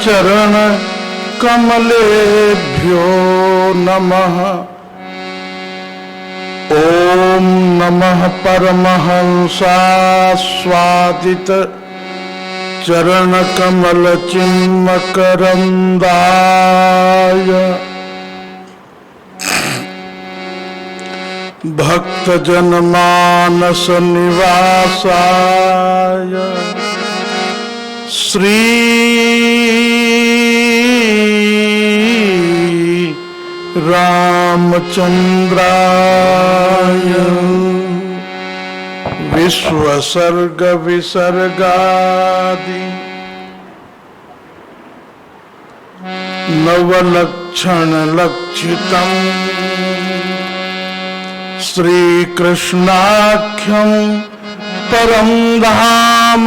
चरण कमलेभ्यो नमः। ओम नमः परमहंसास्वादित चरण कमल चिन्मकरंदाय भक्त जनमानस निवासाय श्री रामचंद्राय विश्वसर्ग विसर्गादि नवलक्षण लक्षितम् श्रीकृष्णाख्यं परम धाम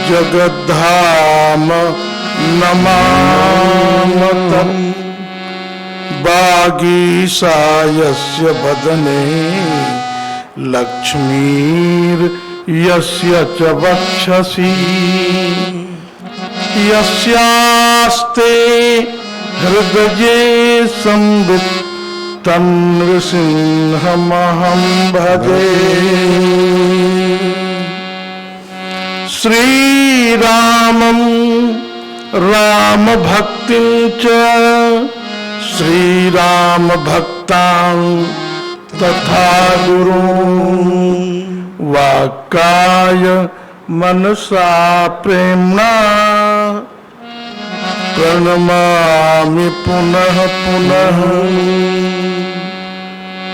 जगद्धाम नमामि। वागीशायस्य वदने लक्ष्मीर्यस्य च वक्षसि यस्यास्ते हृदये संवित् तन्नृसिंहमहं भजे। श्रीरामं रामभक्तिं च श्रीरामभक्तां तथा गुरुं वाक्काय मनसा प्रेम्णा प्रणमामि पुनः पुनः।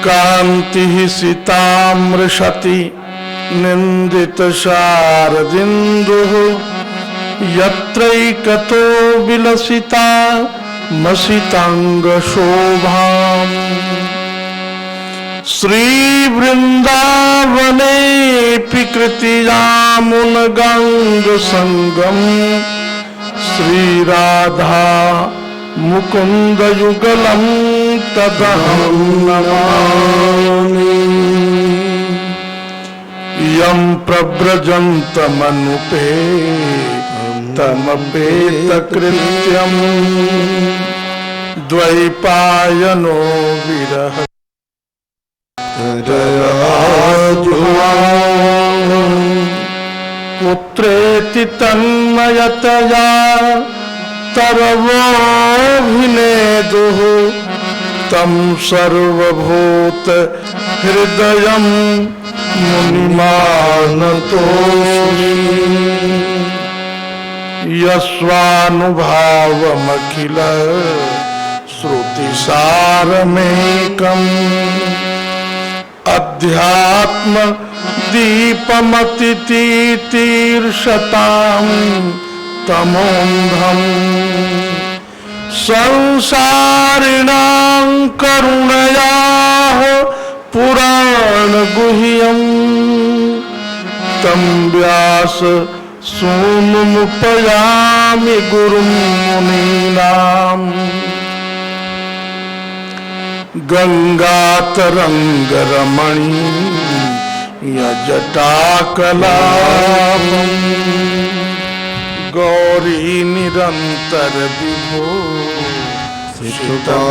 कान्तिः सिताम्रशति निन्दितशारदिन्दुः यत्रैकतो विलसिता मसिताङ्गशोभाम्। श्रीवृन्दावनेऽपि कृतियामुनगङ्गसङ्गम् श्रीराधा मुकुन्दयुगलं तदहं नमामि। यं प्रव्रजन्तमनुपेतमपेतकृत्यं द्वैपायनो विरह पुत्रेति तन्मयतया तरवोऽभिनेदुः तं सर्वभूत हृदयं मुनिमानतोऽस्मि। यस्वानुभावमखिल श्रुतिसारमेकम् अध्यात्म दीपमतितीर्षतां तमोन्धम् संसारिणां करुणयाः पुराणगुह्यम् तं व्यास सूनुमुपयामि गुरुं मुनीनाम्। गंगातरंगरमणीयजटाकलापम् गौरी निरंतर विभो सितवामभागम्।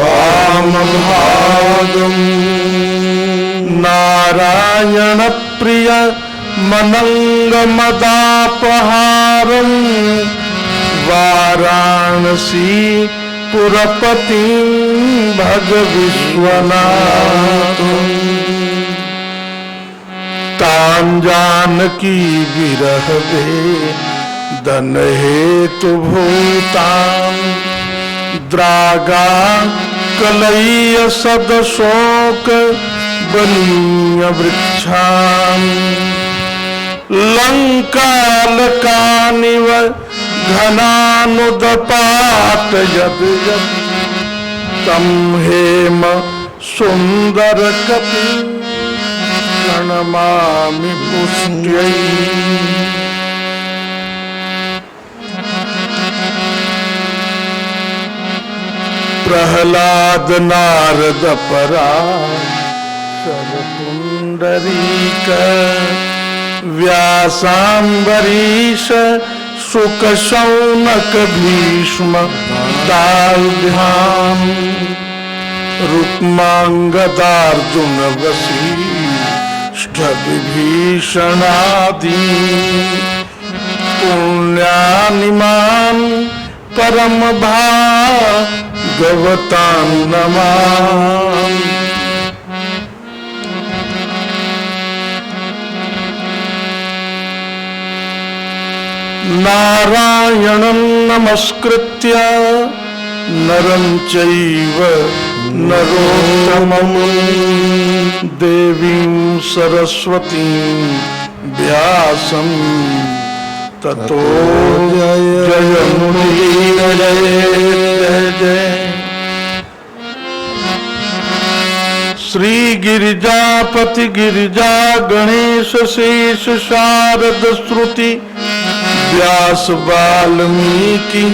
नारायण प्रिय मनंगमदापहारम् वाराणसी पुरपति भज विश्वनाथं। तान जानकी विरह वेदन हेतु भूतां द्रागा कलय्य सदशोक बनीय वृक्षां। लंकालकानिव घनानुदपाट यद तम हेम सुंदर कपि प्रणमामि पुष्ट्यै। प्रहलाद नारद पराशर पुंडरीक व्यासाम्बरीश शुक शौनक भीष्म दारुध्यान रुक्मांगदार्जुन वशिष्ठ विभीषणादि पुण्यानिमान परम भागवतां नमामि। नारायणं नमस्कृत्य नरं चैव नरोत्तमं देवीं सरस्वतीं व्यासं ततो जयमुदीरये। श्री गिरिजापति गिरिजा गणेश शेष शारद श्रुति व्यास वाल्मीकि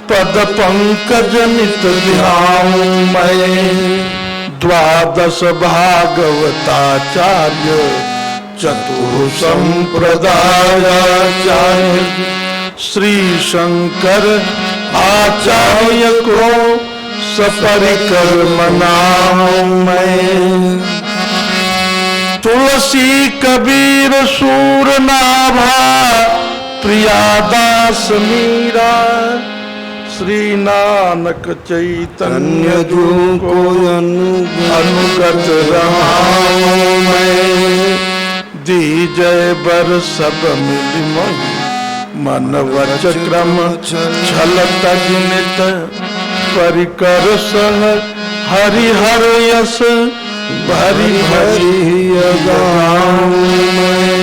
पद पंकज नित ध्याऊं मैं। द्वादश भागवताचार्य चतुः संप्रदायाचार्य श्री शंकर आचार्य को सपरिकर मनाऊं मैं। तुलसी कबीर सूर नाभा प्रियादास मीरा श्री नानक चैतन्य जो को अनुगत रहाऊं मैं। दीजय बर सब मिल मोहि मन वच क्रम छल तजनित परिकर सह हरिहर यस भरी भरी गाऊं मैं।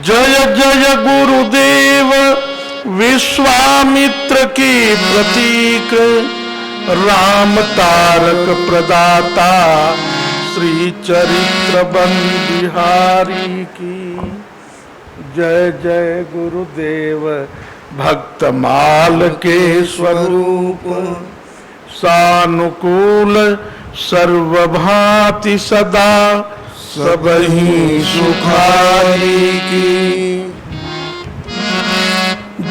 जय जय गुरुदेव विश्वामित्र के प्रतीक राम तारक प्रदाता श्री चरित्र बंदिहारी की जय जय गुरुदेव। भक्तमाल के स्वरूप सानुकूल सर्वभांति सदा सबही सुखारी की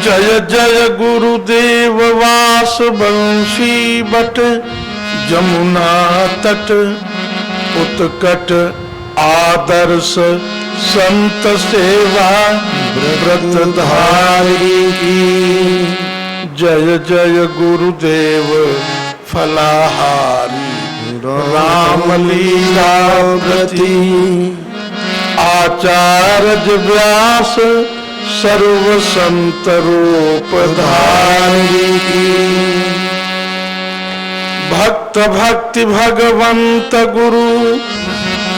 जय जय गुरुदेव। वास बंशी बट जमुना तट उत्कट आदर्श संत सेवा व्रतधारी की जय जय गुरुदेव। फलाहारी रामलीला प्रति आचार्य व्यास सर्व संत रूपधारी की भक्त भक्ति भगवंत गुरु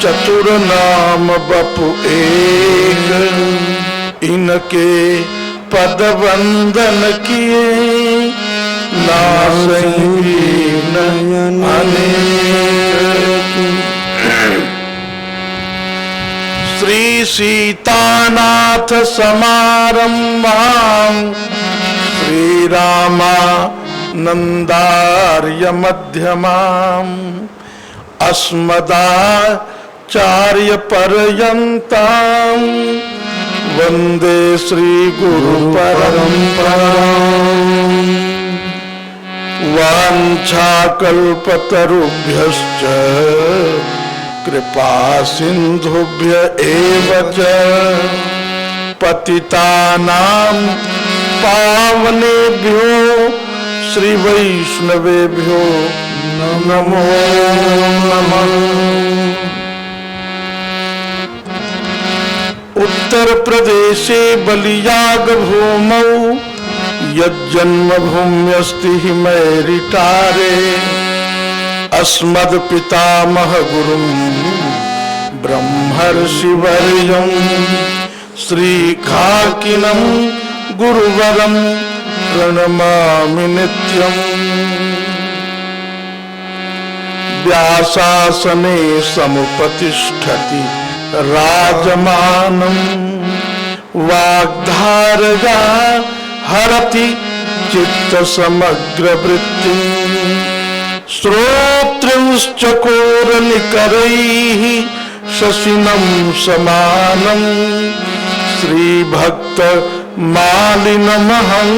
चतुर नाम बपु एक। इनके पद वंदन किए नासही नयन अनेक। श्री सीतानाथ समारंभां श्री रामानंदार्य मध्यमाम् अस्मदाचार्य पर्यन्तां वंदे श्री गुरु परंपराम्। वाञ्छाकल्पतरुभ्यश्च कृपा सिंधुभ्य एव च पतितानां पावनेभ्यो श्री वैष्णवेभ्यो नमो नमः। उत्तर प्रदेशे बलियाग भूमौ यज्जन्मभूम्यस्ति मैरिटारे अस्मद् पितामह गुरुं ब्रह्मर्षिवर्यं श्री खाकिनं गुरुवरं प्रणमामि नित्यम्। व्यासासने समुपतिष्ठति राजमानं वाग्धारया हरति चित्त समग्र वृत्तिं। श्रोत्रंश्चकोरनिकरैः शशिनं समानं श्री भक्त मालिनमहं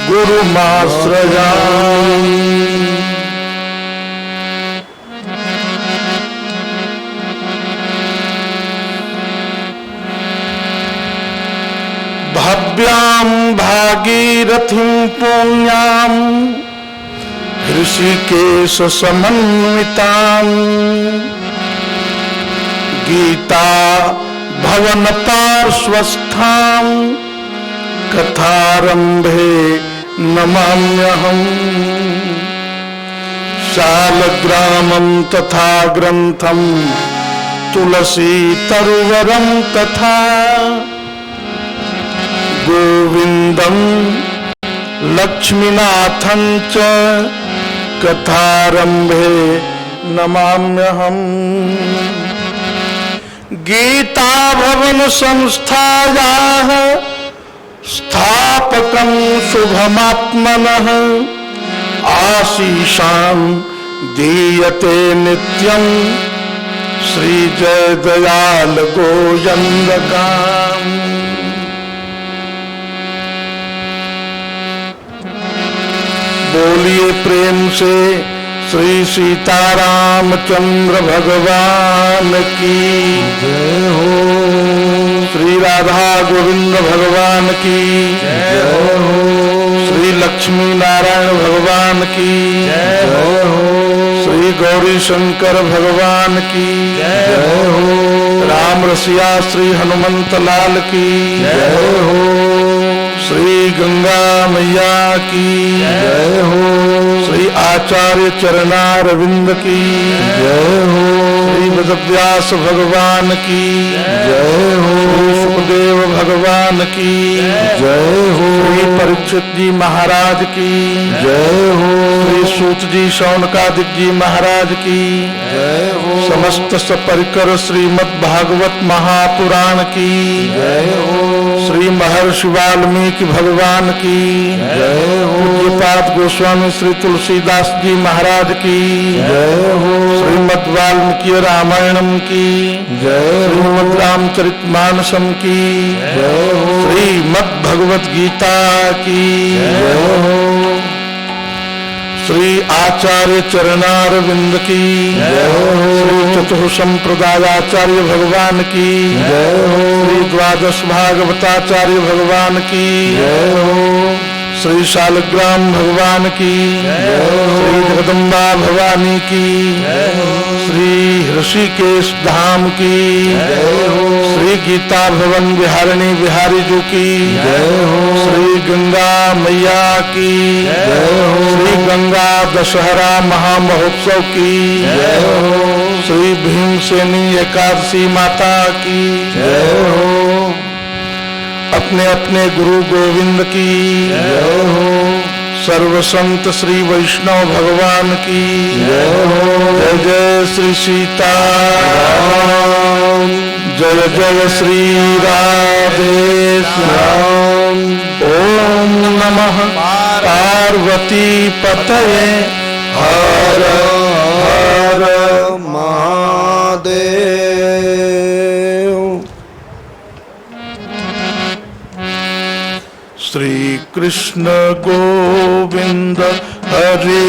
गुरुमाश्रयामि। भव्यां भागीरथीं पुण्यां ऋषिकेश समन्वितां गीता भवन पार्श्वस्थां कथारंभे नमाम्यहम्। शालग्रामं तथा ग्रंथं तुलसी तरुवरं तथा गोविंदं लक्ष्मीनाथं च कथारंभे नमाम्यहम्। गीता भवन संस्थायाः स्थापकं शुभमात्मनः आशीषां दीयते नित्यं श्री जय दयाल गोयन्दकाम्। बोलिए प्रेम से श्री सीतारामचंद्र भगवान की जय हो। श्री राधा गोविंद भगवान की जय हो। श्री लक्ष्मी नारायण भगवान की जय हो। श्री गौरी शंकर भगवान की जय हो। राम रसिया श्री हनुमंत लाल की जय हो। श्री गंगा मैया की जय हो। श्री आचार्य चरणारविंद की जय हो। श्री वेदव्यास भगवान की जय हो। सुखदेव भगवान की जय हो। श्री परीक्षित जी महाराज की जय हो। श्री सूत जी शौनकादिक जी महाराज की जय हो। समस्त सपरिकर श्रीमद् भागवत महापुराण की जय हो। श्री महर्षि वाल्मीकि भगवान की जय हो। पूज्यपाद गोस्वामी श्री तुलसीदास जी महाराज की जय हो। श्रीमद् वाल्मीकि रामायणम की जय हो। श्रीमद् रामचरितमानसम की जय हो। श्रीमद् भगवत गीता की जय हो। श्री आचार्य चरणारविंद की जय हो। श्री चतुः संप्रदायाचार्य भगवान की जय हो। श्री द्वादश भागवताचार्य भगवान की जय हो। श्री शालग्राम भगवान की जय हो। श्री जगदम्बा भवानी की जय हो। श्री ऋषिकेश धाम की जय हो। श्री गीता भवन विहारिणी बिहारी जी की जय हो। श्री गंगा मैया की जय हो। श्री गंगा दशहरा महामहोत्सव की जय हो। श्री भीमसेनी एकादशी माता की जय हो। अपने अपने गुरु गोविंद की जय हो। सर्व संत श्री वैष्णव भगवान की जय हो। जय जय श्री सीताराम। जय जय श्री राधे श्याम। ओम नमः पार्वती पतये हर हर महादेव। श्री कृष्ण गोविंद हरे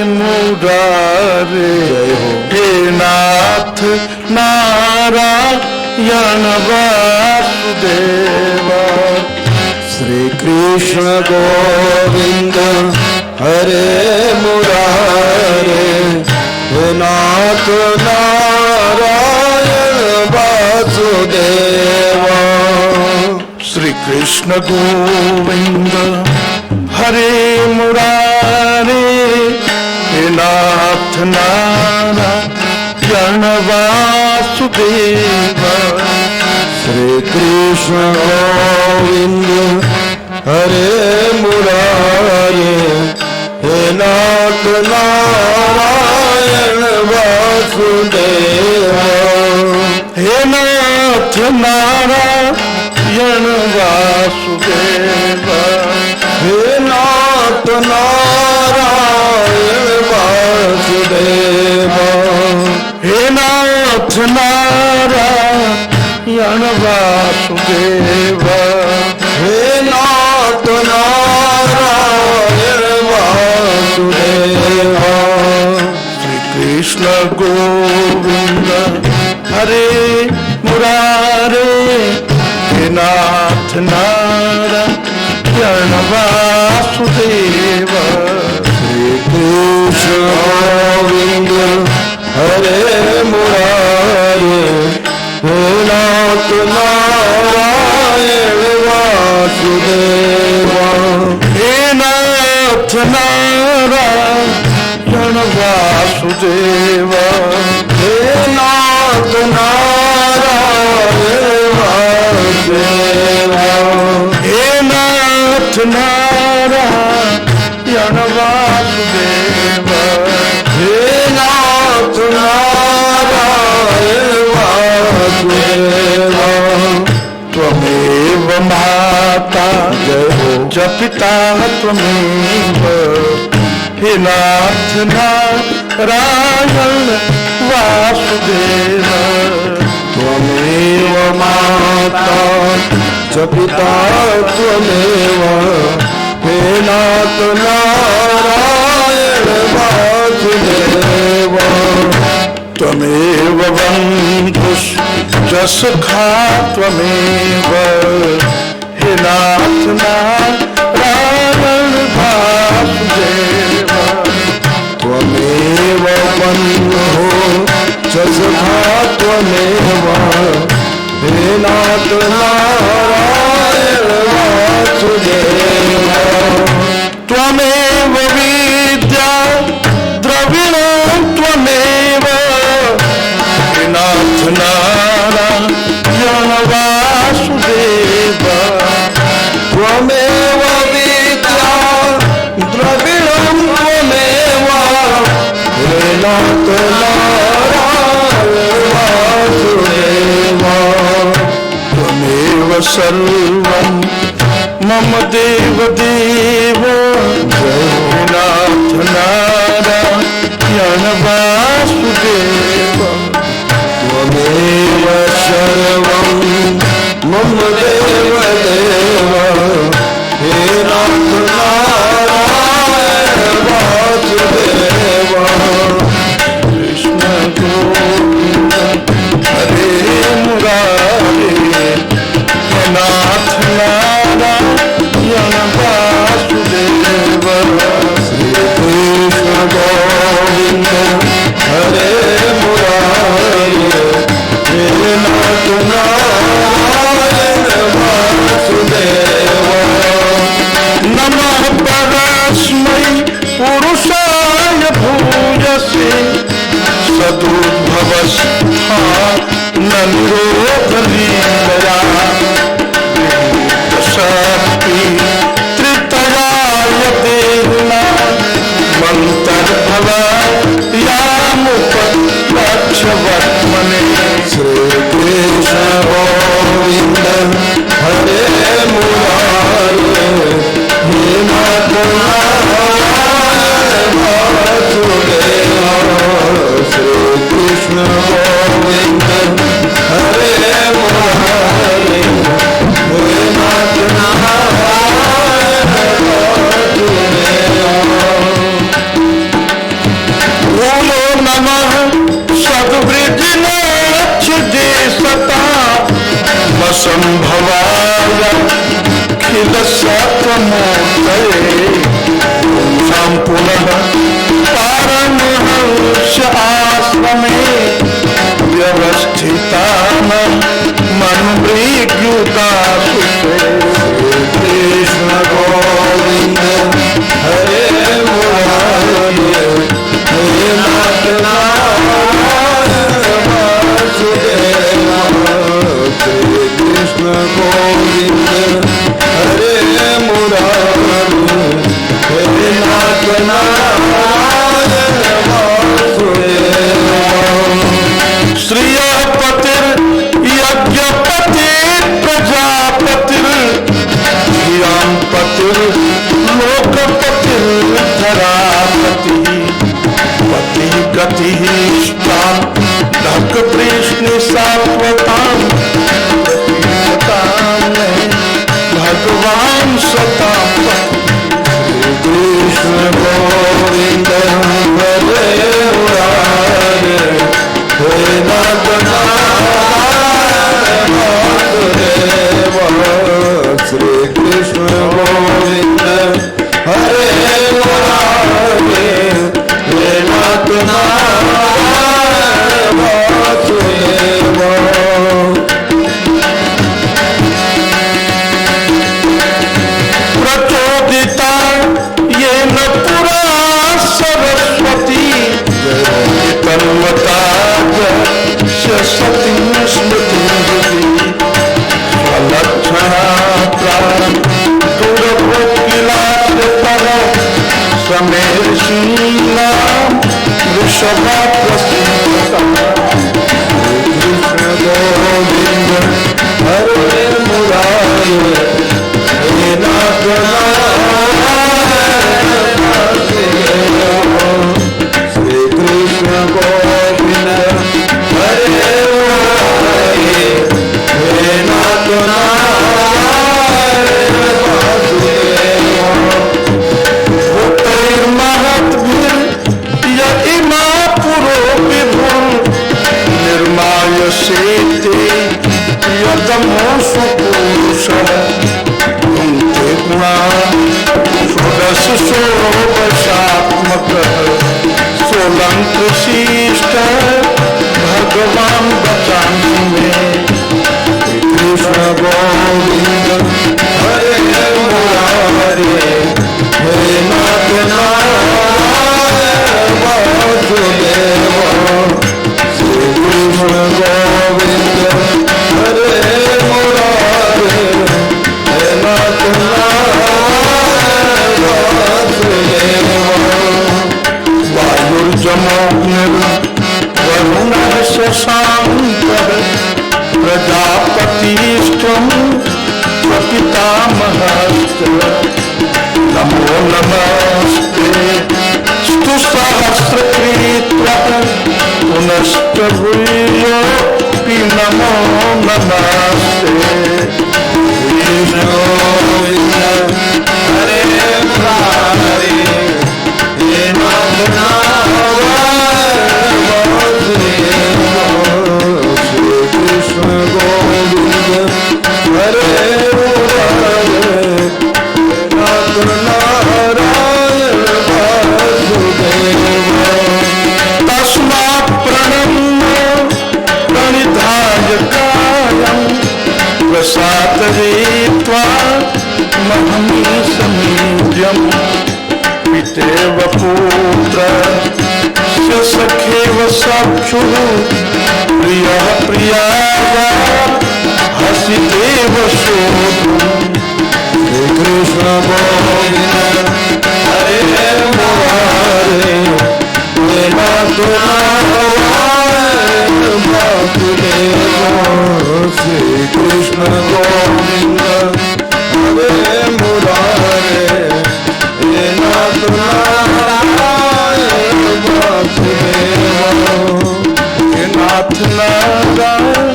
मुरारे हे नाथ नारायण वासुदेव। श्री कृष्ण गोविंद हरे मुरारे हे नाथ नारायण वासुदेव। श्री कृष्ण गोविंद हरे मुरारे हे नाथ नारायण वासुदेव। श्री कृष्ण गोविंद हरे मुरारे हे नाथ नारायण वासुदेव। हे नाथ नारायण वासुदेव। हे नाथ नारायण वासुदेव। हे नाथ नारायण वासुदेव। वासुदेव श्री कृष्ण गोविंद हरे मुरारे हे नाथ नारायण वासुदेव हे नाथ नारायण वासुदेव हे नाथ नारायण वासुदेव हे नाथ नारायण वासुदेव हे नाथ नारायण वासुदेव त्वमेव माता च पिता त्वमेव हे नाथ नारायण वासुदेव त्वमेव माता च पिता त्वमेव हे नाथ नारायण वासुदेव त्वमेव बन्धुश्च सखा त्वमेव हे नाथ नारायण वासुदेव त्वमेव बन्धुः च सखा त्वमेव हे नाथ नारायण वासुदेव त्वमेव विद्या द्रविणं त्वमेव हे नाथ नारायण वासुदेव त्वमेव विद्या द्रविणं त्वमेव हे नाथ नारायण वासुदेव त्वमेव सर्वं मम देव देव हे नाथ नारायण वासुदेव त्वमेव सर्वं मम देव देव हे नाथ नारायण वासुदेव कृष्ण गोविंद हरे मुरारे हे नाथ नारायण वासुदेव श्री कृष्ण गोविंद हरे मुरारे हे नाथ नारायण वासुदेव नमः परस्मै पुरुषाय भूयसे सदुद्भवस्थान निरोधलीलया शक्ति त्रितयाय देहिना मन्तर्भव यामुपलक्ष्यवर्त्मने श्री कृष्ण गोविंद हरे मुरारे हे नाथ नारायण वासुदेव श्री कृष्ण गोविंद हरे मुरारे हे नाथ नारायण वासुदेव बोलो नमः सद्वृजनाच्छिदे सता वसंभवाय खिल सत्वमूर्तये पुंसां पुनः पारमहंस आश्रमे व्यवस्थितानां मन्मृग्युतासुते कृष्ण गोविंद हरे मुरारे हे नाथ नारायण वासुदेव श्री कृष्ण गोविंद हरे मुरारे हे नाथ नारायण वासुदेव श्रियः पतिर्यज्ञपतिः प्रजापतिर्धियां पतिर्लोकपतिर्धरापतिः पतिः गतिः इष्टां ढक कृष्ण सात्वतां भगवान सतां श्री कृष्ण गोविंद हरे मुरारे हे नाथ नारायण वासुदेव श्री कृष्ण गोविंद क्रमेण शीलाम ऋषभा प्रसिद्धता कृष्ण गोविंद हरे मुरारे हे नाथ श्री कृष्ण गोविंद हरे मुरारे हे नाथ निर्मायसेते यदमो सुपुरुषः भुङ्क्ते गुणा षोडश षोडशात्मकः सोलङ्कृशिष्टः भगवान् बचामि मे कृष्ण गोविंद हरे मुरारे हे नाथ वासुदेव श्री कृष्ण गोविंद हरे मुरारे हे नाथ वासुदेव वायुर्जमोऽग्निर्वरुणः शशाङ्कः प्रजापतिस्त्वं प्रपितामहश्च नमो नमस्ते स्तुसहस्रकृत्वः पुनश्च भूयोऽपि नमो नमस्ते कृष्ण गोविंद हरे मुरारे हे नाथ श्री कृष्ण गोविंद हरे मुरारे नाथ नारायण वासुदेव तस्मात् प्रणम्य प्रणिधाय कायं प्रसादयित्वा महमी समीड्यम् पितेव पुत्रस्य सखेव सख्युः प्रियः प्रियाया हसितेव शोधुम् श्री कृष्ण गोविंद हरे मुरारे हे नाथ नारायण वासुदेव श्री कृष्ण गोविंद हरे मुरारे हे नाथ नारायण वासुदेव हे नाथ नारायण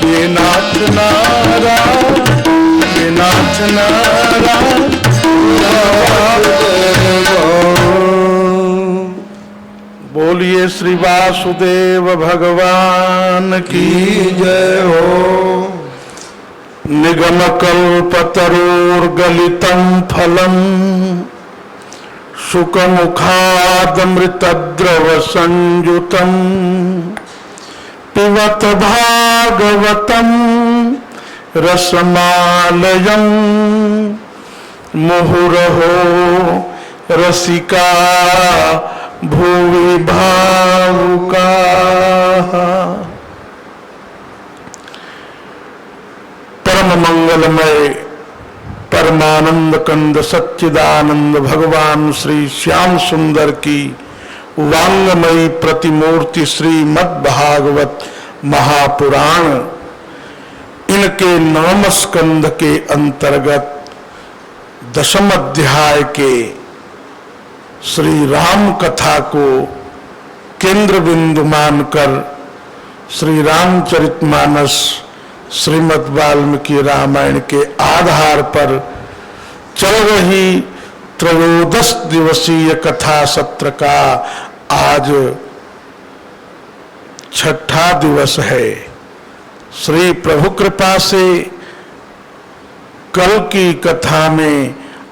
हे नाथ नारायण हे नाथ नारायण बोलिए श्री वासुदेव भगवान की जय हो। निगम कल्पतरोर्गलितं फलम् शुकमुखादमृतद्रव संयुतम् पिबत भागवतं रसमालयम् मुहुरहो रसिका भुवि भावुकाः। परम मंगलमय परमानंद कंद सच्चिदानंद भगवान श्री श्याम सुंदर की वांगमयी प्रतिमूर्ति श्रीमद् भागवत महापुराण, इनके नवम स्कंध के अंतर्गत दशम अध्याय के श्री राम कथा को केंद्र बिंदु मानकर श्री रामचरितमानस श्रीमद् वाल्मीकि रामायण के आधार पर चल रही त्रयोदश दिवसीय कथा सत्र का आज छठा दिवस है। श्री प्रभु कृपा से कल की कथा में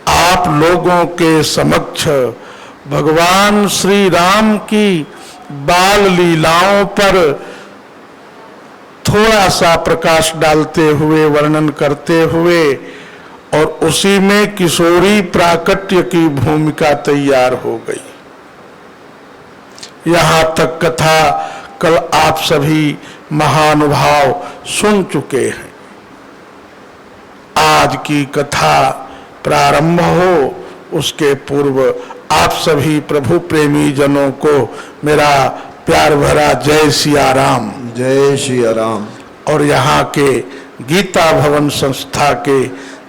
आप लोगों के समक्ष भगवान श्री राम की बाल लीलाओं पर थोड़ा सा प्रकाश डालते हुए वर्णन करते हुए और उसी में किशोरी प्राकट्य की भूमिका तैयार हो गई। यहाँ तक कथा कल आप सभी महानुभाव सुन चुके हैं। आज की कथा प्रारंभ हो उसके पूर्व आप सभी प्रभु प्रेमी जनों को मेरा प्यार भरा जय सिया राम। जय श्री राम। और यहाँ के गीता भवन संस्था के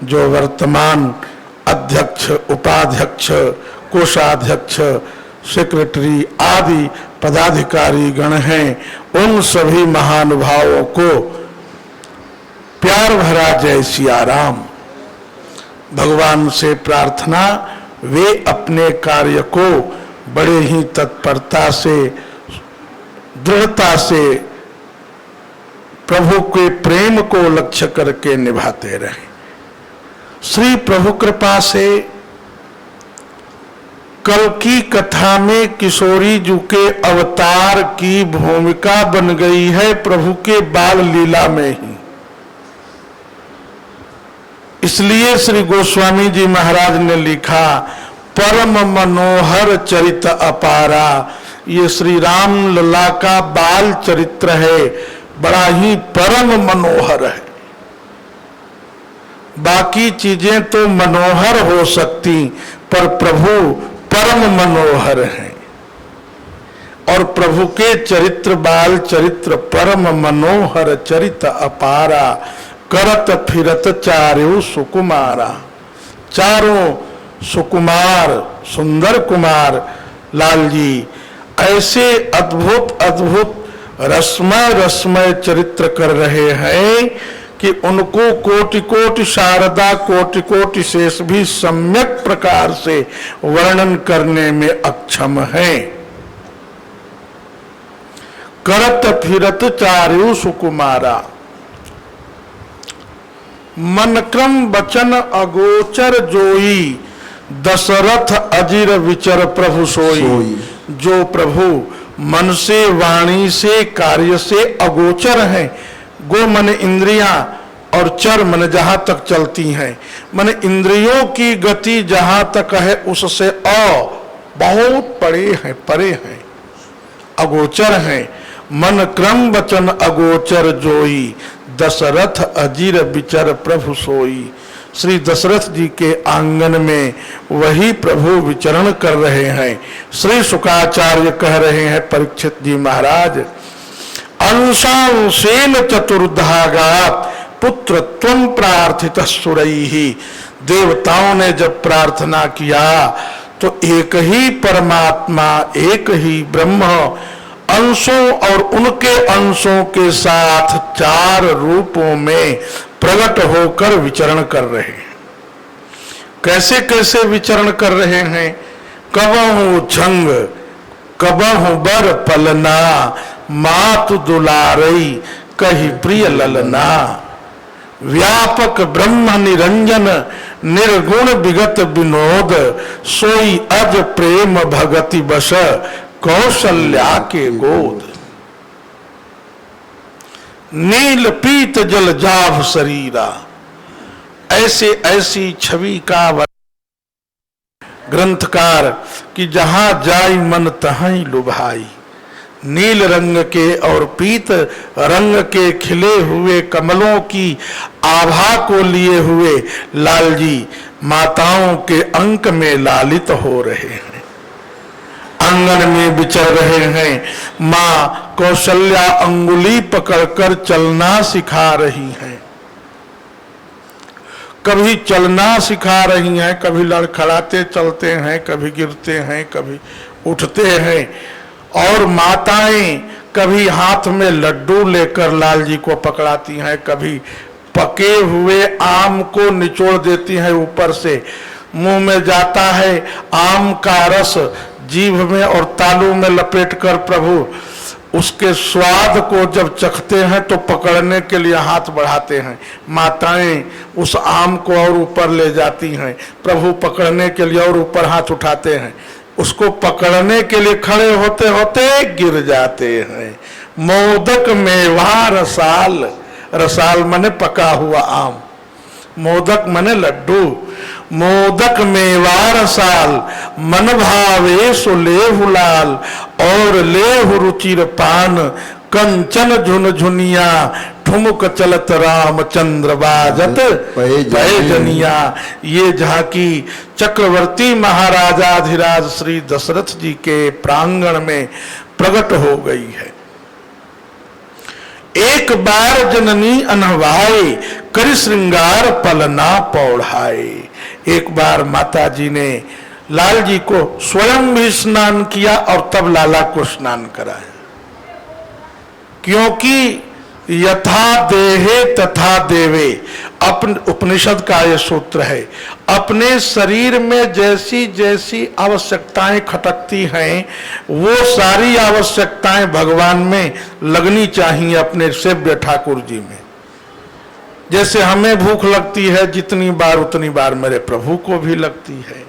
जो वर्तमान अध्यक्ष, उपाध्यक्ष, कोषाध्यक्ष, सेक्रेटरी आदि पदाधिकारी गण हैं, उन सभी महानुभावों को प्यार भरा जय सिया राम। भगवान से प्रार्थना, वे अपने कार्य को बड़े ही तत्परता से, दृढ़ता से, प्रभु के प्रेम को लक्ष्य करके निभाते रहे। श्री प्रभु कृपा से कल की कथा में किशोरी जी के अवतार की भूमिका बन गई है प्रभु के बाल लीला में ही। इसलिए श्री गोस्वामी जी महाराज ने लिखा, परम मनोहर चरित अपारा। ये श्री राम लला का बाल चरित्र है, बड़ा ही परम मनोहर है। बाकी चीजें तो मनोहर हो सकती, पर प्रभु परम मनोहर हैं। और प्रभु के चरित्र, बाल चरित्र परम मनोहर चरित अपारा। करत फिरत चारों सुकुमारा। चारों सुकुमार, सुंदर कुमार लाल जी ऐसे अद्भुत अद्भुत रसमय रसमय चरित्र कर रहे हैं कि उनको कोटि कोटि शारदा, कोटि कोटि शेष भी सम्यक प्रकार से वर्णन करने में अक्षम है। करत फिरत चारों सुकुमारा। मन क्रम वचन अगोचर जोई, दशरथ अजिर विचर प्रभु सोई। जो प्रभु मन से, वाणी से, कार्य से अगोचर हैं। गो मन इंद्रियां और चर मन जहां तक चलती हैं, मन इंद्रियों की गति जहां तक है उससे बहुत परे हैं, परे हैं, अगोचर हैं। मन क्रम वचन अगोचर जोई, दशरथ अजिर विचर प्रभु सोई। श्री दशरथ जी के आंगन में वही प्रभु विचरण कर रहे हैं। श्री शुकाचार्य कह रहे हैं, परीक्षित जी महाराज, अंशांशेन चतुर्धागात पुत्र त्वं प्रार्थित सुरैहि। देवताओं ने जब प्रार्थना किया तो एक ही परमात्मा, एक ही ब्रह्म अंशों और उनके अंशों के साथ चार रूपों में प्रकट होकर विचरण कर रहे हैं। कैसे कैसे विचरण कर रहे हैं? कबहु झंग, कबहु बर पलना, मातु दुलारई कही प्रिय ललना। व्यापक ब्रह्म निरंजन, निर्गुण विगत विनोद, सोई अज प्रेम भगति बस, कौशल्या के गोद। नील पीत जल जाभ शरीरा। ऐसे ऐसी छवि का ग्रंथकार कि जहां जाई मन तहाई लुभाई। नील रंग के और पीत रंग के खिले हुए कमलों की आभा को लिए हुए लाल जी माताओं के अंक में लालित हो रहे हैं, आंगन में विचर रहे हैं। माँ कौशल्या अंगुली पकड़कर चलना सिखा रही हैं। कभी चलना सिखा रही हैं, कभी लड़खड़ाते चलते हैं, कभी गिरते हैं, कभी उठते हैं। और माताएं कभी हाथ में लड्डू लेकर लाल जी को पकड़ाती हैं, कभी पके हुए आम को निचोड़ देती हैं ऊपर से। मुंह में जाता है आम का रस, जीभ में और तालू में लपेटकर प्रभु उसके स्वाद को जब चखते हैं तो पकड़ने के लिए हाथ बढ़ाते हैं। माताएं उस आम को और ऊपर ले जाती हैं, प्रभु पकड़ने के लिए और ऊपर हाथ उठाते हैं। उसको पकड़ने के लिए खड़े होते होते गिर जाते हैं। मोदक मेवा रसाल, रसाल माने पका हुआ आम, मोदक माने लड्डू। मोदक मेवा रसाल, मन भावे सो लेहु लाल, और लेहु रुचिर पान, कंचन झुनझुनिया ठुमुक चलत रामचंद्र बाजत पैजनिया। ये झांकी चक्रवर्ती महाराजाधिराज श्री दशरथ जी के प्रांगण में प्रकट हो गई है। एक बार जननी अनहवाए करि श्रृंगार पलना पौढ़ाए। एक बार माता जी ने लाल जी को स्वयं भी स्नान किया और तब लाला को स्नान कराया, क्योंकि यथा देहे तथा देवे, अपने उपनिषद का यह सूत्र है। अपने शरीर में जैसी जैसी आवश्यकताएं खटकती हैं वो सारी आवश्यकताएं भगवान में लगनी चाहिए अपने सेव्य ठाकुर जी में। जैसे हमें भूख लगती है जितनी बार उतनी बार मेरे प्रभु को भी लगती है।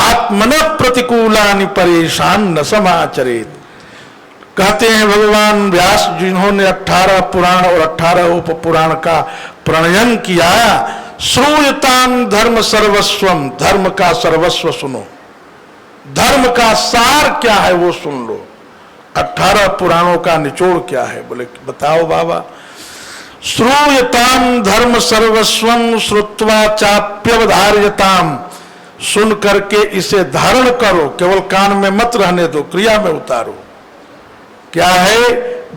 आत्मन प्रतिकूलानि परेशान न समाचरेत, कहते हैं भगवान व्यास जिन्होंने 18 पुराण और 18 उप पुराण का प्रणयन किया। श्रूयताम धर्म सर्वस्वम, धर्म का सर्वस्व सुनो, धर्म का सार क्या है वो सुन लो। 18 पुराणों का निचोड़ क्या है? बोले बताओ बाबा। श्रूयताम धर्म सर्वस्वम श्रुत्वा चाप्यवधार्यताम, सुन करके इसे धारण करो, केवल कान में मत रहने दो, क्रिया में उतारो। क्या है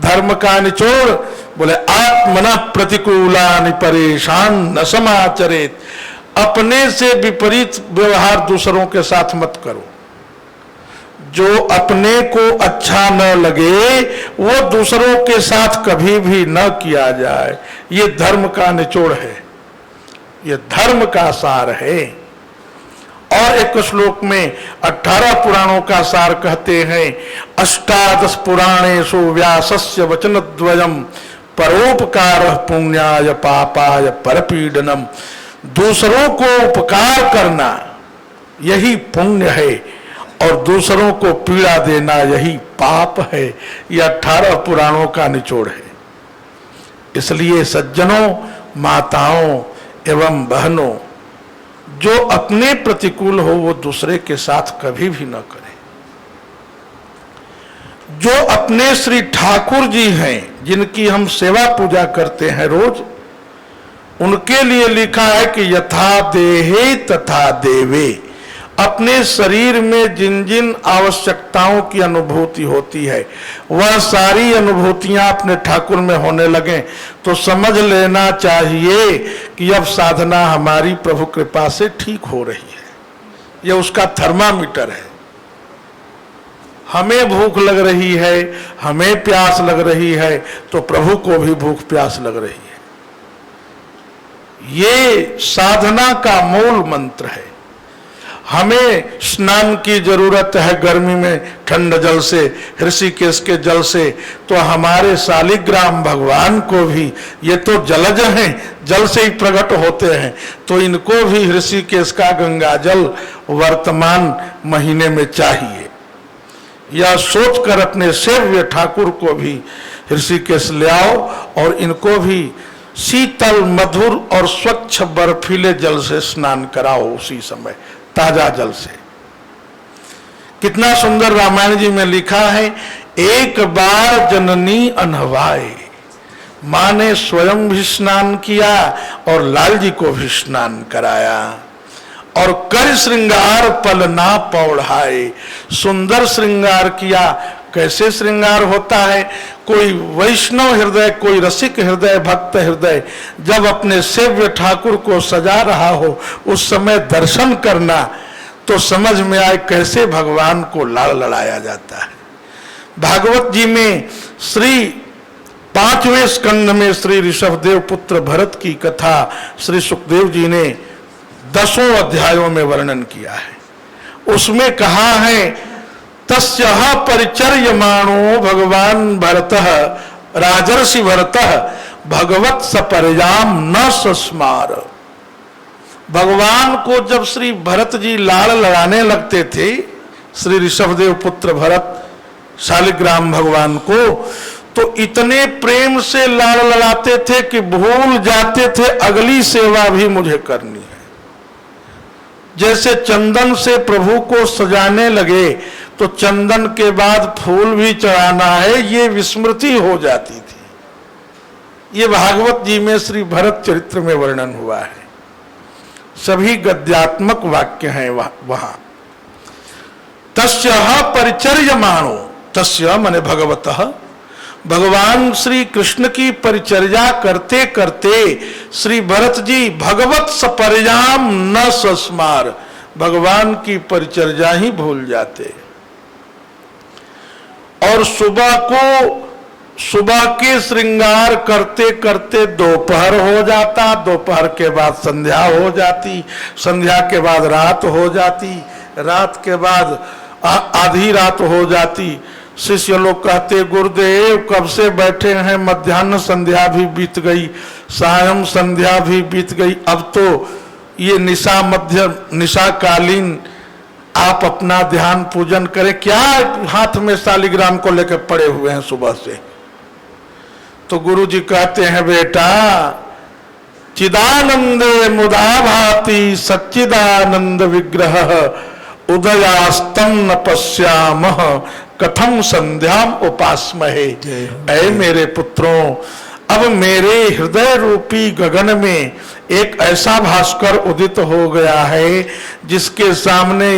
धर्म का निचोड़? बोले आत्मना प्रतिकूलानि परेशान न समाचरेत, अपने से विपरीत व्यवहार दूसरों के साथ मत करो। जो अपने को अच्छा न लगे वो दूसरों के साथ कभी भी न किया जाए। ये धर्म का निचोड़ है, ये धर्म का सार है। और एक श्लोक में 18 पुराणों का सार कहते हैं, अष्टादश पुराणेषु व्यासस्य वचनद्वयम् परोपकारः पुण्याय पापाय परपीडनम। दूसरों को उपकार करना यही पुण्य है और दूसरों को पीड़ा देना यही पाप है। यह 18 पुराणों का निचोड़ है। इसलिए सज्जनों, माताओं एवं बहनों, जो अपने प्रतिकूल हो वो दूसरे के साथ कभी भी न करे। जो अपने श्री ठाकुर जी हैं, जिनकी हम सेवा पूजा करते हैं रोज, उनके लिए लिखा है कि यथा देहे तथा देवे। अपने शरीर में जिन जिन आवश्यकताओं की अनुभूति होती है वह सारी अनुभूतियां अपने ठाकुर में होने लगे तो समझ लेना चाहिए कि अब साधना हमारी प्रभु कृपा से ठीक हो रही है। यह उसका थर्मामीटर है। हमें भूख लग रही है, हमें प्यास लग रही है, तो प्रभु को भी भूख प्यास लग रही है। ये साधना का मूल मंत्र है। हमें स्नान की जरूरत है गर्मी में ठंड जल से, ऋषिकेश के जल से, तो हमारे शालिग्राम भगवान को भी, ये तो जलज हैं, जल से ही प्रकट होते हैं, तो इनको भी ऋषिकेश का गंगा जल वर्तमान महीने में चाहिए। यह सोचकर अपने सेव्य ठाकुर को भी ऋषिकेश ले आओ और इनको भी शीतल मधुर और स्वच्छ बर्फीले जल से स्नान कराओ, उसी समय ताजा जल से। कितना सुंदर रामायण जी में लिखा है, एक बार जननी अनहवाए, मां ने स्वयं भी स्नान किया और लाल जी को भी स्नान कराया। और कर श्रृंगार पल ना पौढ़ाए, सुंदर श्रृंगार किया। कैसे श्रृंगार होता है? कोई वैष्णव हृदय, कोई रसिक हृदय, भक्त हृदय जब अपने सेव्य ठाकुर को सजा रहा हो, उस समय दर्शन करना तो समझ में आए कैसे भगवान को लाड़ लड़ाया जाता है। भागवत जी में श्री 5वें स्कंध में श्री ऋषभदेव पुत्र भरत की कथा श्री सुखदेव जी ने 10 अध्यायों में वर्णन किया है। उसमें कहा है, तस्यः परिचर्यमाणो भगवान भरतः राजर्षि भरतः भगवत सपर्याम न सस्मार। भगवान को जब श्री भरत जी लाड़ लड़ाने लगते थे, श्री ऋषभदेव पुत्र भरत शालिग्राम भगवान को, तो इतने प्रेम से लाड़ लड़ाते थे कि भूल जाते थे अगली सेवा भी मुझे करनी है। जैसे चंदन से प्रभु को सजाने लगे, तो चंदन के बाद फूल भी चढ़ाना है, ये विस्मृति हो जाती थी। ये भागवत जी में श्री भरत चरित्र में वर्णन हुआ है, सभी गद्यात्मक वाक्य हैं वहां। तस्य परिचर्यमाणो, तस्य माने भगवतः, भगवान श्री कृष्ण की परिचर्या करते करते श्री भरत जी भगवत सपर्याम न सस्मार, भगवान की परिचर्या ही भूल जाते। और सुबह के श्रृंगार करते करते दोपहर हो जाता, दोपहर के बाद संध्या हो जाती, संध्या के बाद रात हो जाती, रात के बाद आधी रात हो जाती। शिष्य लोग कहते, गुरुदेव कब से बैठे हैं, मध्याह्न संध्या भी बीत गई, सायं संध्या भी बीत गई, अब तो ये निशा कालीन आप अपना ध्यान पूजन करें, क्या हाथ में शालिग्राम को लेकर पड़े हुए हैं सुबह से। तो गुरु जी कहते हैं, बेटा चिदानंद मुदा भाति सच्चिदानंद विग्रह उदयास्तम न पश्यामः कथम संध्याम उपासमहे। ऐ मेरे पुत्रों, अब मेरे हृदय रूपी गगन में एक ऐसा भास्कर उदित हो गया है जिसके सामने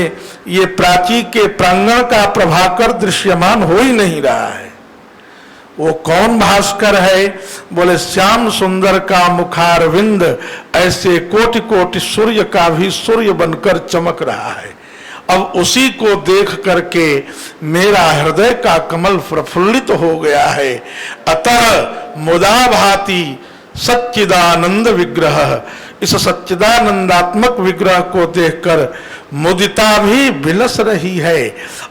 ये प्राची के प्रांगण का प्रभाकर दृश्यमान हो ही नहीं रहा है। वो कौन भास्कर है? बोले श्याम सुंदर का मुखारविंद ऐसे कोटि कोटि सूर्य का भी सूर्य बनकर चमक रहा है। अब उसी को देख करके मेरा हृदय का कमल प्रफुल्लित हो गया है। अतः मुदा भाति सच्चिदानंद विग्रह, इस सच्चिदानंदात्मक विग्रह को देखकर मुदिता भी विलस रही है।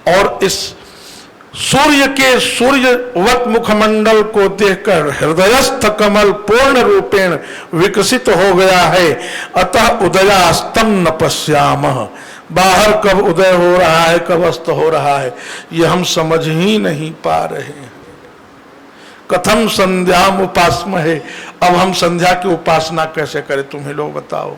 और इस सूर्य के सूर्यवत मुखमंडल को देखकर हृदयस्थ कमल पूर्ण रूपेण विकसित हो गया है। अतः उदयास्तम न पश्यामः, बाहर कब उदय हो रहा है कब अस्त हो रहा है ये हम समझ ही नहीं पा रहे हैं। कथम संध्याम उपासमहे, अब हम संध्या की उपासना कैसे करें, तुम्हें लोग बताओ।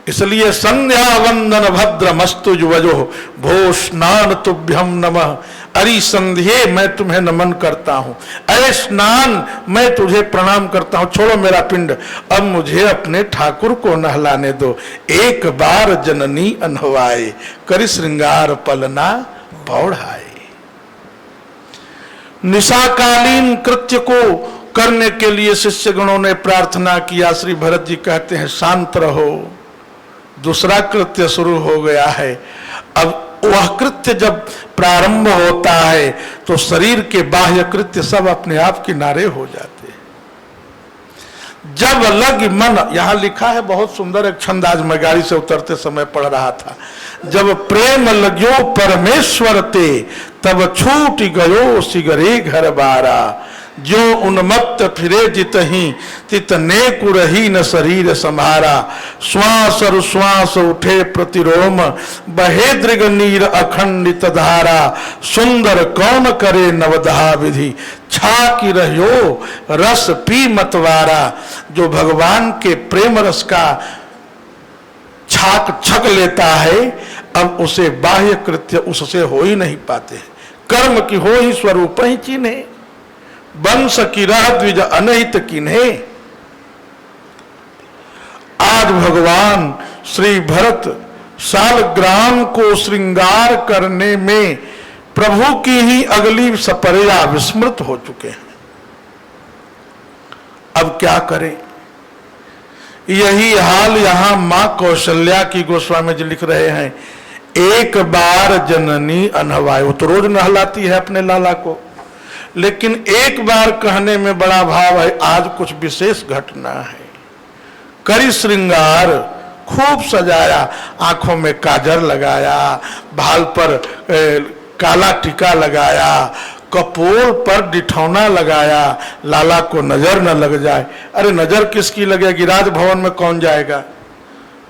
इसलिए संध्या वंदन भद्र मस्तु युवजो भो स्नान तुभ्यम नमः। अरि संध्ये मैं तुम्हें नमन करता हूं, अरे स्नान मैं तुझे प्रणाम करता हूं। छोड़ो मेरा पिंड, अब मुझे अपने ठाकुर को नहलाने दो। एक बार जननी अनहवाए करि श्रृंगार पलना पौढ़ाए। निशाकालीन कृत्य को करने के लिए शिष्यगणों ने प्रार्थना किया। श्री भरत जी कहते हैं, शांत रहो, दूसरा कृत्य शुरू हो गया है। अब वह कृत्य जब प्रारंभ होता है तो शरीर के बाह्य कृत्य सब अपने आप किनारे हो जाते हैं। जब लग मन, यहां लिखा है बहुत सुंदर एक छंद, आज मैं गाड़ी से उतरते समय पढ़ रहा था। जब प्रेम लग्यो परमेश्वर ते तब छूट गयो सिगरे घर बारा। जो उन्मत्त फिरे जितही तितने कुरही न शरीर सम्हारा। श्वास श्वास उठे प्रतिरोम बहे दृग नीर अखंडित धारा। सुंदर कौन करे नवदहा विधि छा की रहो रस पी मतवारा। जो भगवान के प्रेम रस का छाक छक लेता है, अब उसे बाह्य कृत्य उससे हो ही नहीं पाते। कर्म की हो ही स्वरूप ही चिन्हे, वंश की राह द्विज अनहित किन्हे। आज भगवान श्री भरत शालग्राम को श्रृंगार करने में प्रभु की ही अगली सपर्या विस्मृत हो चुके हैं। अब क्या करें? यही हाल यहां मां कौशल्या की गोस्वामी जी लिख रहे हैं। एक बार जननी अनहवाए, वो तो रोज नहलाती है अपने लाला को, लेकिन एक बार कहने में बड़ा भाव है। आज कुछ विशेष घटना है। करी श्रृंगार, खूब सजाया, आंखों में काजल लगाया, भाल पर काला टीका लगाया, कपोल पर डिठौना लगाया, लाला को नजर न लग जाए। अरे नजर किसकी लगेगी? राजभवन में कौन जाएगा?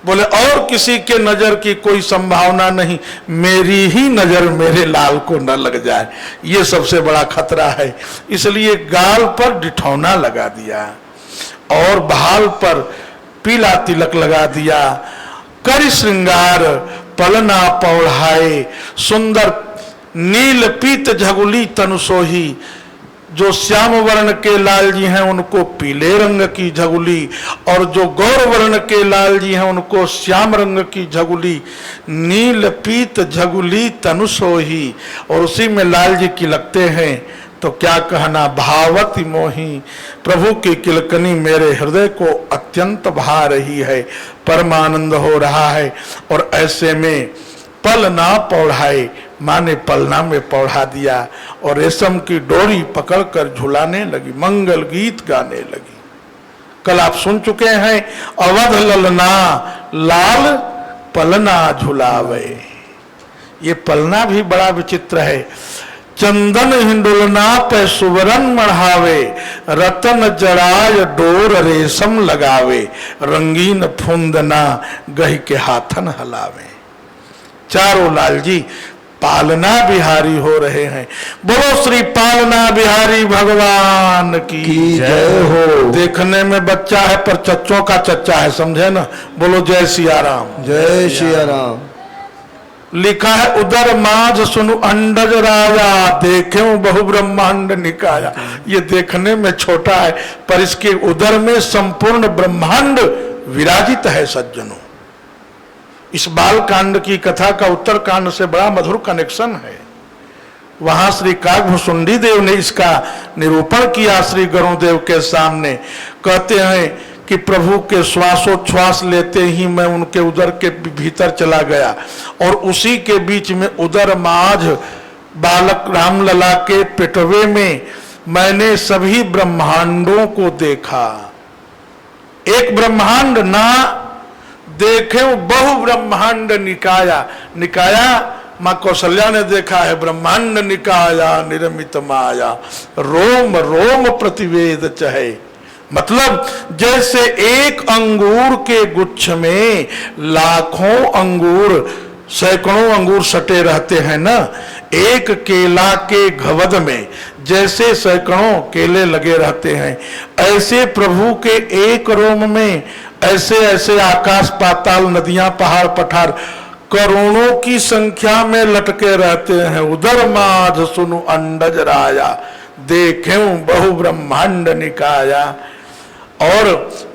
बोले और किसी के नजर की कोई संभावना नहीं, मेरी ही नजर मेरे लाल को न लग जाए, ये सबसे बड़ा खतरा है। इसलिए गाल पर डिठौना लगा दिया और भाल पर पीला तिलक लगा दिया। कर श्रृंगार पलना पौढ़ाए, सुंदर नील पीत झगुली तनु सोही। जो श्याम वर्ण के लाल जी हैं उनको पीले रंग की झगुली, और जो गौर वर्ण के लाल जी हैं उनको श्याम रंग की झगुली। नील पीत झगुली तनु सोही, और उसी में लाल जी की लगते हैं। तो क्या कहना, भावती मोही। प्रभु की किलकनी मेरे हृदय को अत्यंत भा रही है, परमानंद हो रहा है। और ऐसे में पल ना पौढ़ाए, माँ ने पलना में पौढ़ा दिया और रेशम की डोरी पकड़कर झुलाने लगी, मंगल गीत गाने लगी। कल आप सुन चुके हैं, अवध ललना लाल पलना झुलावे। ये पलना भी बड़ा विचित्र है। चंदन हिंडुलना पे सुवरन मढ़ावे, रतन जड़ाय डोर रेशम लगावे, रंगीन फुंदना गही के हाथन हलावे। चारों लाल जी पालना बिहारी हो रहे हैं। बोलो श्री पालना बिहारी भगवान की जय हो। देखने में बच्चा है पर चच्चों का चच्चा है, समझे ना। बोलो जय सिया राम। जय सिया राम। लिखा है उदर माझ सुनु अंडज राजा, देखे बहु ब्रह्मांड निकाया। ये देखने में छोटा है पर इसके उदर में संपूर्ण ब्रह्मांड विराजित है सज्जनों। इस बाल कांड की कथा का उत्तर कांड से बड़ा मधुर कनेक्शन है। वहां श्री काकभुसुंडी देव ने इसका निरूपण किया श्री गरुड़देव के सामने। कहते हैं कि प्रभु के श्वासोच्छ्वास लेते ही मैं उनके उदर के भीतर चला गया, और उसी के बीच में उदर माझ बालक रामलला के पेटवे में मैंने सभी ब्रह्मांडों को देखा। एक ब्रह्मांड ना देखे बहु ब्रह्मांड निकाया। निकाया मां कौशल्या ने देखा है, ब्रह्मांड निकाया निर्मित माया, रोम रोम प्रतिवेद चहे। मतलब जैसे एक अंगूर के गुच्छ में लाखों अंगूर, सैकड़ों अंगूर सटे रहते हैं ना, एक केला के घवद में जैसे सैकड़ों केले लगे रहते हैं, ऐसे प्रभु के एक रोम में ऐसे ऐसे आकाश पाताल नदियां पहाड़ पठार करोड़ों की संख्या में लटके रहते हैं। उदर माझ सुनु अंडज राया, देखें बहु ब्रह्मांड निकाया। और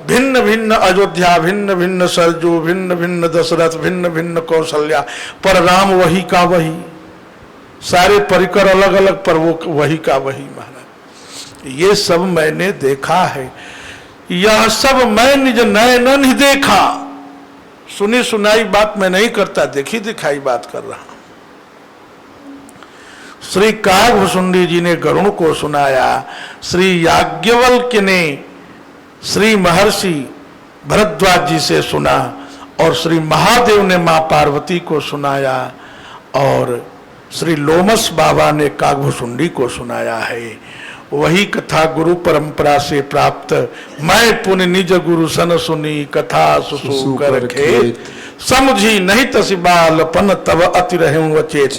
भिन्न भिन्न अयोध्या, भिन्न भिन्न सरजू, भिन्न भिन्न दशरथ, भिन्न भिन्न कौशल्या, पर राम वही का वही। सारे परिकर अलग अलग पर वो वही का वही। महाराज ये सब मैंने देखा है, यह सब मैं निज नयन ही देखा। सुनी सुनाई बात मैं नहीं करता, देखी दिखाई बात कर रहा हूं। श्री काकभुसुंडी जी ने गरुड़ को सुनाया, श्री याज्ञवल्क्य ने श्री महर्षि भरद्वाज जी से सुना, और श्री महादेव ने मां पार्वती को सुनाया, और श्री लोमस बाबा ने काकभुसुंडी को सुनाया है। वही कथा गुरु परंपरा से प्राप्त। मैं पुण्य निज गुरु सन सुनी, कथा सुसु कर खेत, समझी नहीं तसी बालपन तब अति रहूं वचेत।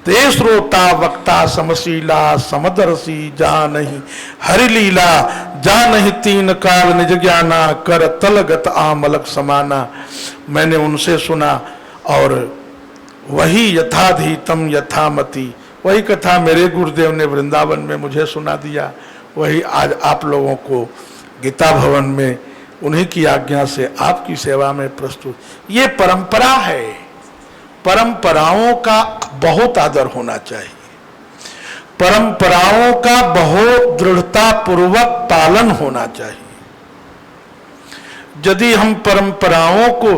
ते श्रोता वक्ता समशीला, समदर्शी जा नहीं हरि लीला, जा नहीं तीन काल निज ज्ञाना, कर तलगत आमलक समाना। मैंने उनसे सुना, और वही यथाधीतम यथामति, वही कथा मेरे गुरुदेव ने वृंदावन में मुझे सुना दिया, वही आज आप लोगों को गीता भवन में उन्हीं की आज्ञा से आपकी सेवा में प्रस्तुत। ये परंपरा है, परंपराओं का बहुत आदर होना चाहिए, परंपराओं का बहुत दृढ़ता पूर्वक पालन होना चाहिए। यदि हम परंपराओं को,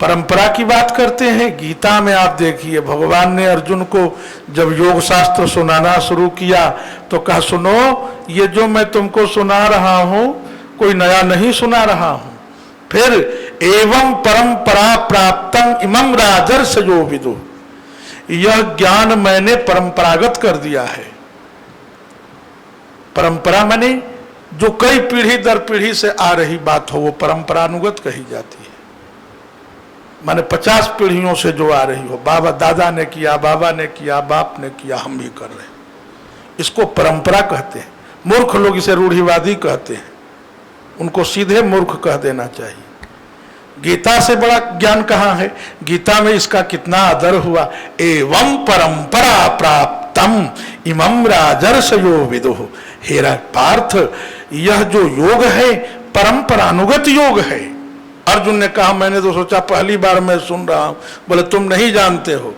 परंपरा की बात करते हैं, गीता में आप देखिए भगवान ने अर्जुन को जब योग शास्त्र सुनाना शुरू किया तो कहा, सुनो ये जो मैं तुमको सुना रहा हूं कोई नया नहीं सुना रहा हूं। फिर एवं परंपरा प्राप्तम इमं राजर्षयो विदु, यह ज्ञान मैंने परंपरागत कर दिया है। परंपरा माने जो कई पीढ़ी दर पीढ़ी से आ रही बात हो वो परंपरानुगत कही जाती है। माने 50 पीढ़ियों से जो आ रही हो, बाबा दादा ने किया, बाबा ने किया, बाप ने किया, हम भी कर रहे हैं, इसको परंपरा कहते हैं। मूर्ख लोग इसे रूढ़िवादी कहते हैं, उनको सीधे मूर्ख कह देना चाहिए। गीता से बड़ा ज्ञान कहाँ है? गीता में इसका कितना आदर हुआ। एवं परंपरा प्राप्तम इमं राजर्षयो विदुः। हेरा पार्थ, यह जो योग है परंपरानुगत योग है। अर्जुन ने कहा मैंने तो सोचा पहली बार मैं सुन रहा हूं। बोले तुम नहीं जानते हो।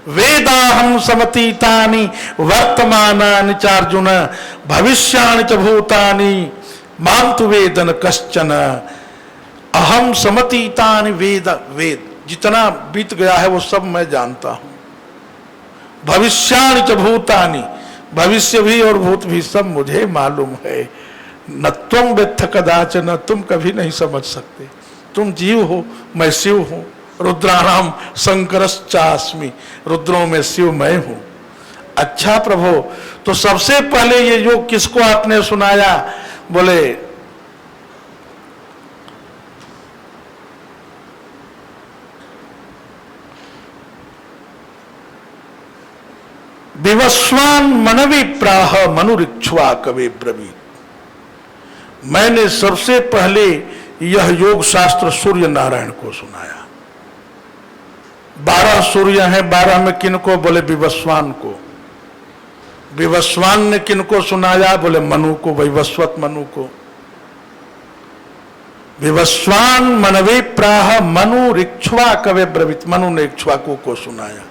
वेदाहं समतीतानि वर्तमानानि चार्जुन भविष्याणि च भूतानि मां तु वेदन कश्चन। अहम समतीतानि वेद, वेद जितना बीत गया है वो सब मैं जानता हूं। भविष्याणि च भूतानि, भविष्य भी और भूत भी सब मुझे मालूम है। न त्वं वेत्थ कदाचन, तुम कभी नहीं समझ सकते। तुम जीव हो, मैं शिव हूं। रुद्राणाम शंकरश्चास्मि, रुद्रों में शिव मैं हूं। अच्छा प्रभु, तो सबसे पहले ये योग किसको आपने सुनाया? बोले विवस्वान मनवि प्राह मनुरिक्ष्वा कवे ब्रवीत। मैंने सबसे पहले यह योग शास्त्र सूर्य नारायण को सुनाया। 12 सूर्य हैं, 12 में किनको? बोले विवस्वान को। विवस्वान ने किनको सुनाया? बोले मनु को, वैवस्वत मनु को। विवस्वान मनवे प्राह मनु रिक्ष्वा कवे ब्रवीत। मनु ने इक्ष्वाकु को सुनाया।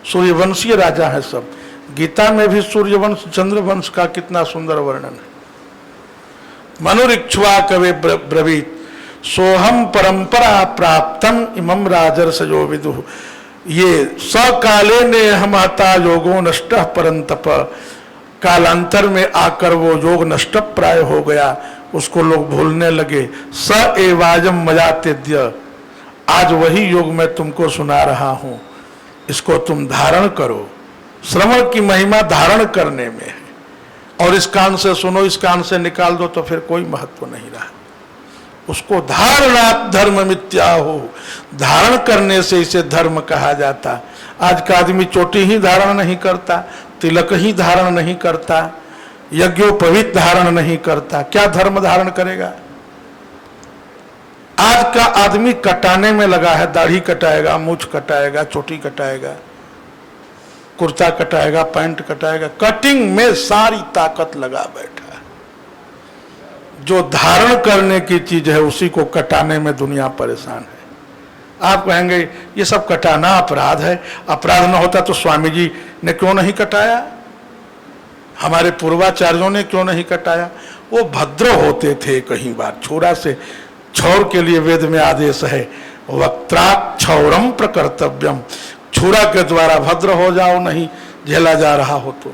सूर्यवंशीय राजा है सब। गीता में भी सूर्यवंश चंद्रवंश का कितना सुंदर वर्णन है। मनुरिक्ष्वा कवे ब्रवीत सोहम परंपरा प्राप्तम इमं राजर्षयो विदुः। ये सकाले ने हमता योगो नष्ट परंतप, कालांतर में आकर वो योग नष्ट प्राय हो गया, उसको लोग भूलने लगे। स एवायम मया तेद्य, आज वही योग मैं तुमको सुना रहा हूं, इसको तुम धारण करो। श्रवण की महिमा धारण करने में है। और इस कान से सुनो, इस कान से निकाल दो तो फिर कोई महत्व नहीं रहा। उसको धारणात् धर्म मिथ्या हो, धारण करने से इसे धर्म कहा जाता। आज का आदमी चोटी ही धारण नहीं करता, तिलक ही धारण नहीं करता, यज्ञोपवीत धारण नहीं करता, क्या धर्म धारण करेगा? आज का आदमी कटाने में लगा है। दाढ़ी कटाएगा, मूछ कटाएगा, चोटी कटाएगा, कुर्ता कटाएगा, पैंट कटाएगा, कटिंग में सारी ताकत लगा बैठा है। जो धारण करने की चीज है उसी को कटाने में दुनिया परेशान है। आप कहेंगे ये सब कटाना अपराध है। अपराध न होता तो स्वामी जी ने क्यों नहीं कटाया? हमारे पूर्वाचार्यों ने क्यों नहीं कटाया? वो भद्र होते थे। कहीं बार छुरा से, छौर के लिए वेद में आदेश है, वक्त्रात् क्षौरम प्रकर्तव्यम, छुरा के द्वारा भद्र हो जाओ, नहीं झेला जा रहा हो तो।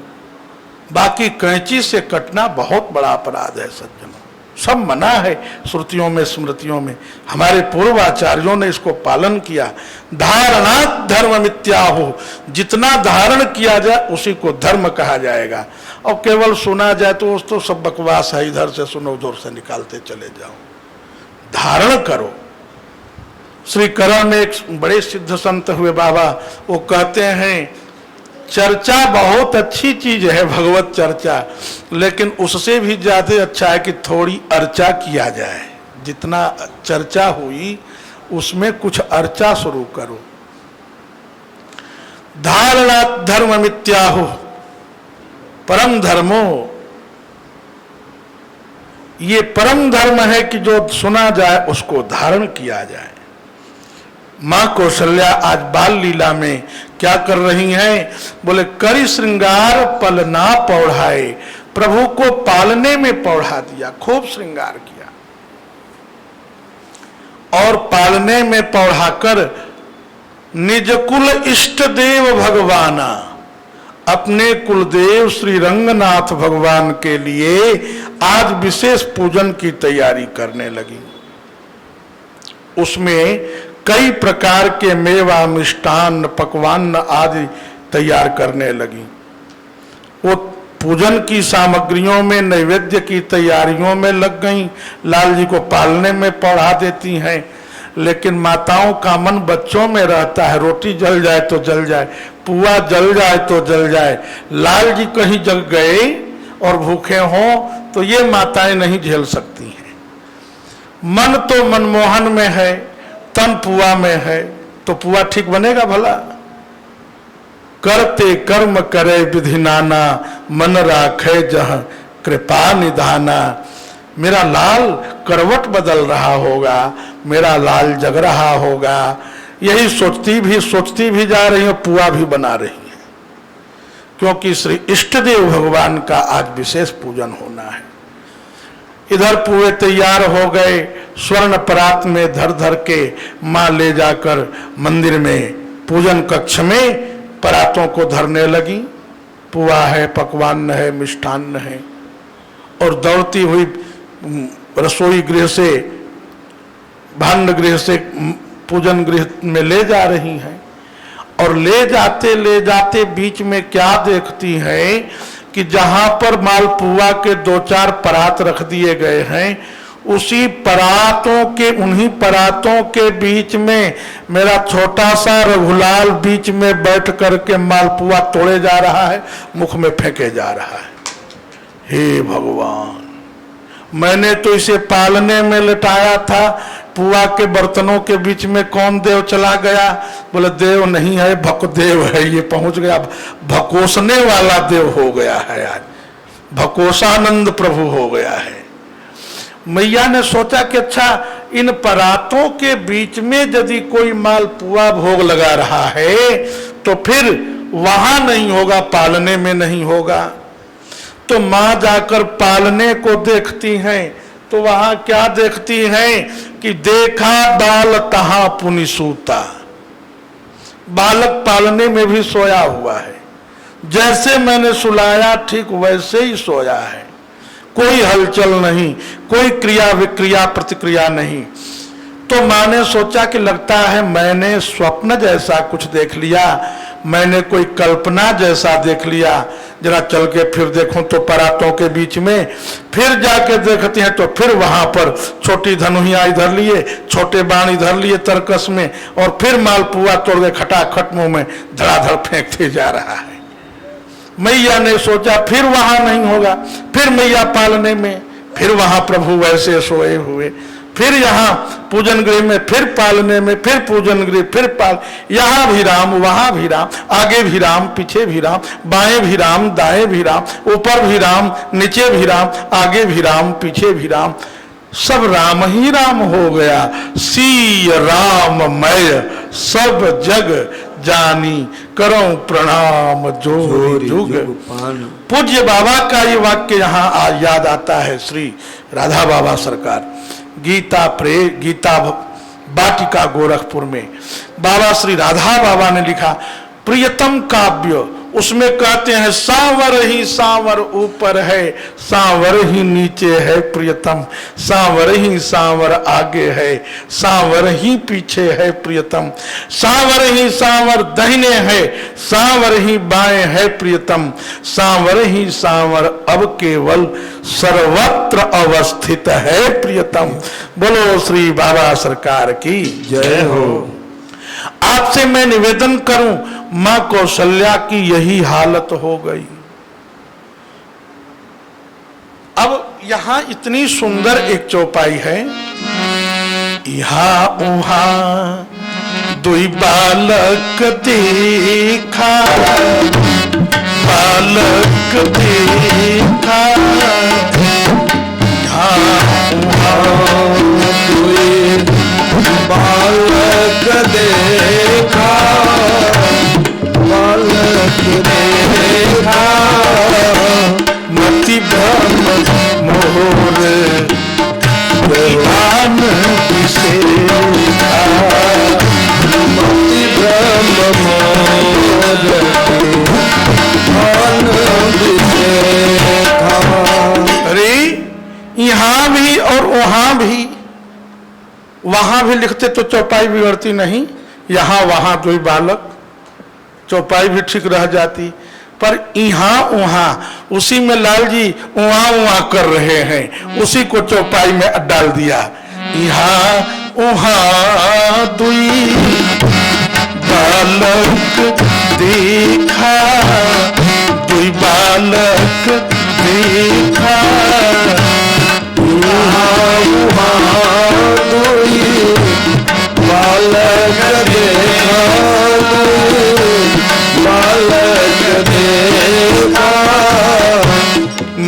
बाकी कैंची से कटना बहुत बड़ा अपराध है सज्जनों, सब मना है श्रुतियों में, स्मृतियों में। हमारे पूर्वाचार्यों ने इसको पालन किया। धारणात् धर्म मिथ्या हो, जितना धारण किया जाए उसी को धर्म कहा जाएगा। और केवल सुना जाए तो सब बकवास है, इधर से सुनो उधर से निकालते चले जाओ। धारण करो। श्री करण में एक बड़े सिद्ध संत हुए बाबा, वो कहते हैं चर्चा बहुत अच्छी चीज है, भगवत चर्चा, लेकिन उससे भी ज्यादा अच्छा है कि थोड़ी अर्चा किया जाए। जितना चर्चा हुई उसमें कुछ अर्चा शुरू करो। धारणात् धर्म मिथ्या हो, परम धर्मो, ये परम धर्म है कि जो सुना जाए उसको धारण किया जाए। मां कौशल्या आज बाल लीला में क्या कर रही हैं? बोले करी श्रृंगार पल ना पौढ़ाए, प्रभु को पालने में पौढ़ा दिया, खूब श्रृंगार किया। और पालने में पौढ़ाकर निज कुल इष्ट देव भगवाना, अपने कुलदेव श्री रंगनाथ भगवान के लिए आज विशेष पूजन की तैयारी करने लगी। उसमें कई प्रकार के मेवा, मिष्टान्न, पकवान आदि तैयार करने लगी। वो पूजन की सामग्रियों में, नैवेद्य की तैयारियों में लग गई। लाल जी को पालने में पढ़ा देती हैं, लेकिन माताओं का मन बच्चों में रहता है। रोटी जल जाए तो जल जाए, पुआ जल जाए तो जल जाए। लाल जी कहीं जल गए और भूखे हों तो ये माताएं नहीं झेल सकती हैं। मन तो मनमोहन में है, तन पुआ में है तो पुआ ठीक बनेगा भला? करते कर्म करे विधि नाना, मन राखे जह कृपा निधाना। मेरा लाल करवट बदल रहा होगा, मेरा लाल जग रहा होगा, यही सोचती भी जा रही है, पुआ भी बना रही है, क्योंकि श्री इष्टदेव भगवान का आज विशेष पूजन होना है। इधर पुए तैयार हो गए, स्वर्ण परात में धर धर के मां ले जाकर मंदिर में पूजन कक्ष में परातों को धरने लगी। पुआ है, पकवान है, मिष्ठान्न है, और दौड़ती हुई रसोई गृह से, भांड गृह से पूजन गृह में ले जा रही हैं। और ले जाते बीच में क्या देखती हैं कि जहां पर मालपुआ के 2-4 परात रख दिए गए हैं, उसी परातों के, उन्हीं परातों के बीच में मेरा छोटा सा रघुलाल बीच में बैठ करके मालपुआ तोड़े जा रहा है, मुख में फेंके जा रहा है। हे भगवान, मैंने तो इसे पालने में लटाया था, पुआ के बर्तनों के बीच में कौन देव चला गया? बोले देव नहीं है, भकदेव है, ये पहुंच गया, भकोसने वाला देव हो गया है, आज भकोसानंद प्रभु हो गया है। मैया ने सोचा कि अच्छा, इन परातों के बीच में यदि कोई मालपुआ भोग लगा रहा है तो फिर वहां नहीं होगा, पालने में नहीं होगा। तो मां जाकर पालने को देखती हैं तो वहां क्या देखती हैं कि देखा बाल तहां पुनि सूता, बालक पालने में भी सोया हुआ है, जैसे मैंने सुलाया ठीक वैसे ही सोया है, कोई हलचल नहीं, कोई क्रिया विक्रिया प्रतिक्रिया नहीं। तो मां ने सोचा कि लगता है मैंने स्वप्न जैसा कुछ देख लिया, मैंने कोई कल्पना जैसा देख लिया, जरा चल के फिर देखूं तो परातों के बीच में। फिर जाके देखते हैं तो फिर वहां पर छोटी धनुहिया इधर लिए, छोटे बाण इधर लिए तरकस में, और फिर मालपुआ तोड़ के खटाखट मुंह में धड़ाधड़ फेंकते जा रहा है। मैया ने सोचा फिर वहां नहीं होगा, फिर मैया पालने में, फिर वहां प्रभु वैसे सोए हुए, फिर यहाँ पूजन गृह में, फिर पालने में, फिर पूजन गृह, फिर पाल, यहाँ भी राम, वहां भी राम, आगे भी राम, पीछे भी राम, बाएं भी राम, दाएं भी राम, ऊपर भी राम, नीचे भी राम, आगे भी राम, पीछे भी राम, सब राम ही राम हो गया। सी राममय सब जग जानी, करो प्रणाम जोरी जुग। पूज्य बाबा का ये वाक्य यहाँ याद आता है। श्री राधा बाबा सरकार गीता वाटिका गोरखपुर में बाबा श्री राधा बाबा ने लिखा प्रियतम काव्य, उसमें कहते हैं सांवर ही सांवर ऊपर है, सांवर ही नीचे है प्रियतम, सांवर ही सांवर आगे है, सांवर ही पीछे है प्रियतम, सांवर ही सांवर दाहिने है, सांवर ही बाएं है प्रियतम, सांवर ही सांवर अब केवल सर्वत्र अवस्थित है प्रियतम। बोलो श्री बाबा सरकार की जय हो। आपसे मैं निवेदन करूं, मां कौशल्या की यही हालत हो गई। अब यहां इतनी सुंदर एक चौपाई है, यहाँ उहाँ दुई बालक देखा, बालक देखा, यहाँ उहाँ दुई बालक देखा, बालक देखा, मति भ्रम मोर ध्यान विशेखा, मति भ्रम मोर ध्यान विशेखा। अरे यहाँ भी और वहां भी, वहां भी लिखते तो चौपाई बिगड़ती नहीं, यहाँ वहां कोई बालक, चौपाई भी ठीक रह जाती, पर यहाँ वहां उसी में लाल जी वहां वहां कर रहे हैं, उसी को चौपाई में डाल दिया। यहाँ वहां दुई बालक देखा, दुई बालक देखा, यहाँ वहाँ दुई बालक देखा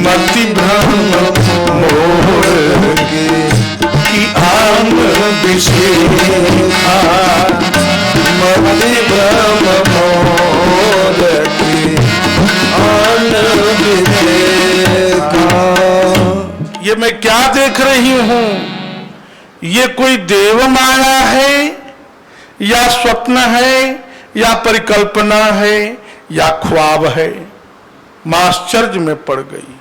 मति भ्रम मोर की आन विषेखा मति भ्रम मोर की आन विषेखा। ये मैं क्या देख रही हूं? ये कोई देव माया है या स्वप्न है या परिकल्पना है या ख्वाब है? मां आश्चर्य में पड़ गई।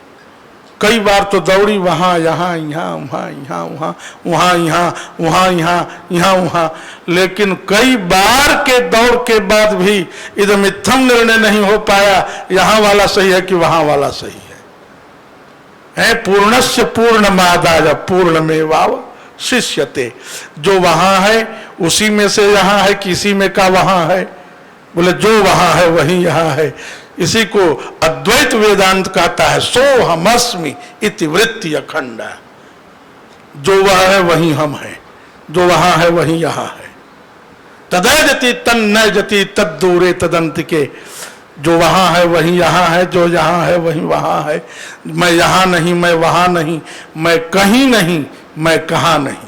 कई बार तो दौड़ी वहां यहां यहाँ वहां यहाँ वहां वहां यहाँ वहां यहाँ यहाँ वहां, लेकिन कई बार के दौड़ के बाद भी इधम इत्थम निर्णय नहीं हो पाया यहां वाला सही है कि वहां वाला सही है। पूर्णस्य पूर्णमादाय पूर्णमेवाव शिष्यते। जो वहां है उसी में से यहां है, किसी में का वहां है? बोले जो वहां है वही यहां है। इसी को अद्वैत वेदांत कहता है सोहमस्मि इति वृत्ति अखंड। जो वह है वही हम है, जो वहां है वही यहां है। तदैजति तन्नैजति तद्दूरे तदंतिके। जो वहां है वही यहां है, जो यहां है वही वहां है। मैं यहां नहीं, मैं वहां नहीं, मैं कहीं नहीं, मैं कहां नहीं।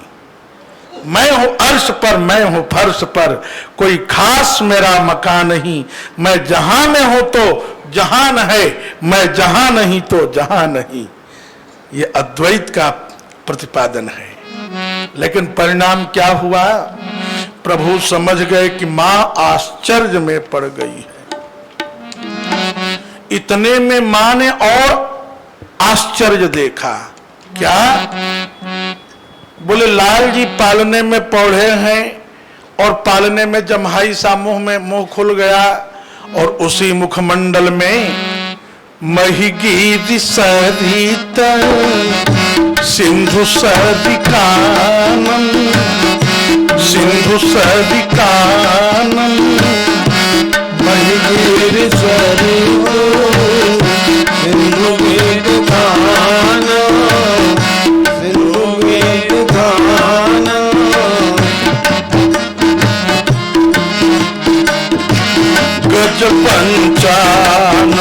मैं हूं अर्श पर, मैं हूं फर्श पर, कोई खास मेरा मकान नहीं। मैं जहां में हूं तो जहान है, मैं जहां नहीं तो जहां नहीं। ये अद्वैत का प्रतिपादन है। लेकिन परिणाम क्या हुआ? प्रभु समझ गए कि मां आश्चर्य में पड़ गई है। इतने में मां ने और आश्चर्य देखा। क्या? बोले लाल जी पालने में पौधे हैं और पालने में जम्हाई सा मुंह खुल गया और उसी मुखमंडल में महिगीर सरित सिंधु सदिकानन सिंधु सदिकानन महिगीर सरित सिंधु वेदकानन सिंधु वेदकानन गज पंचानन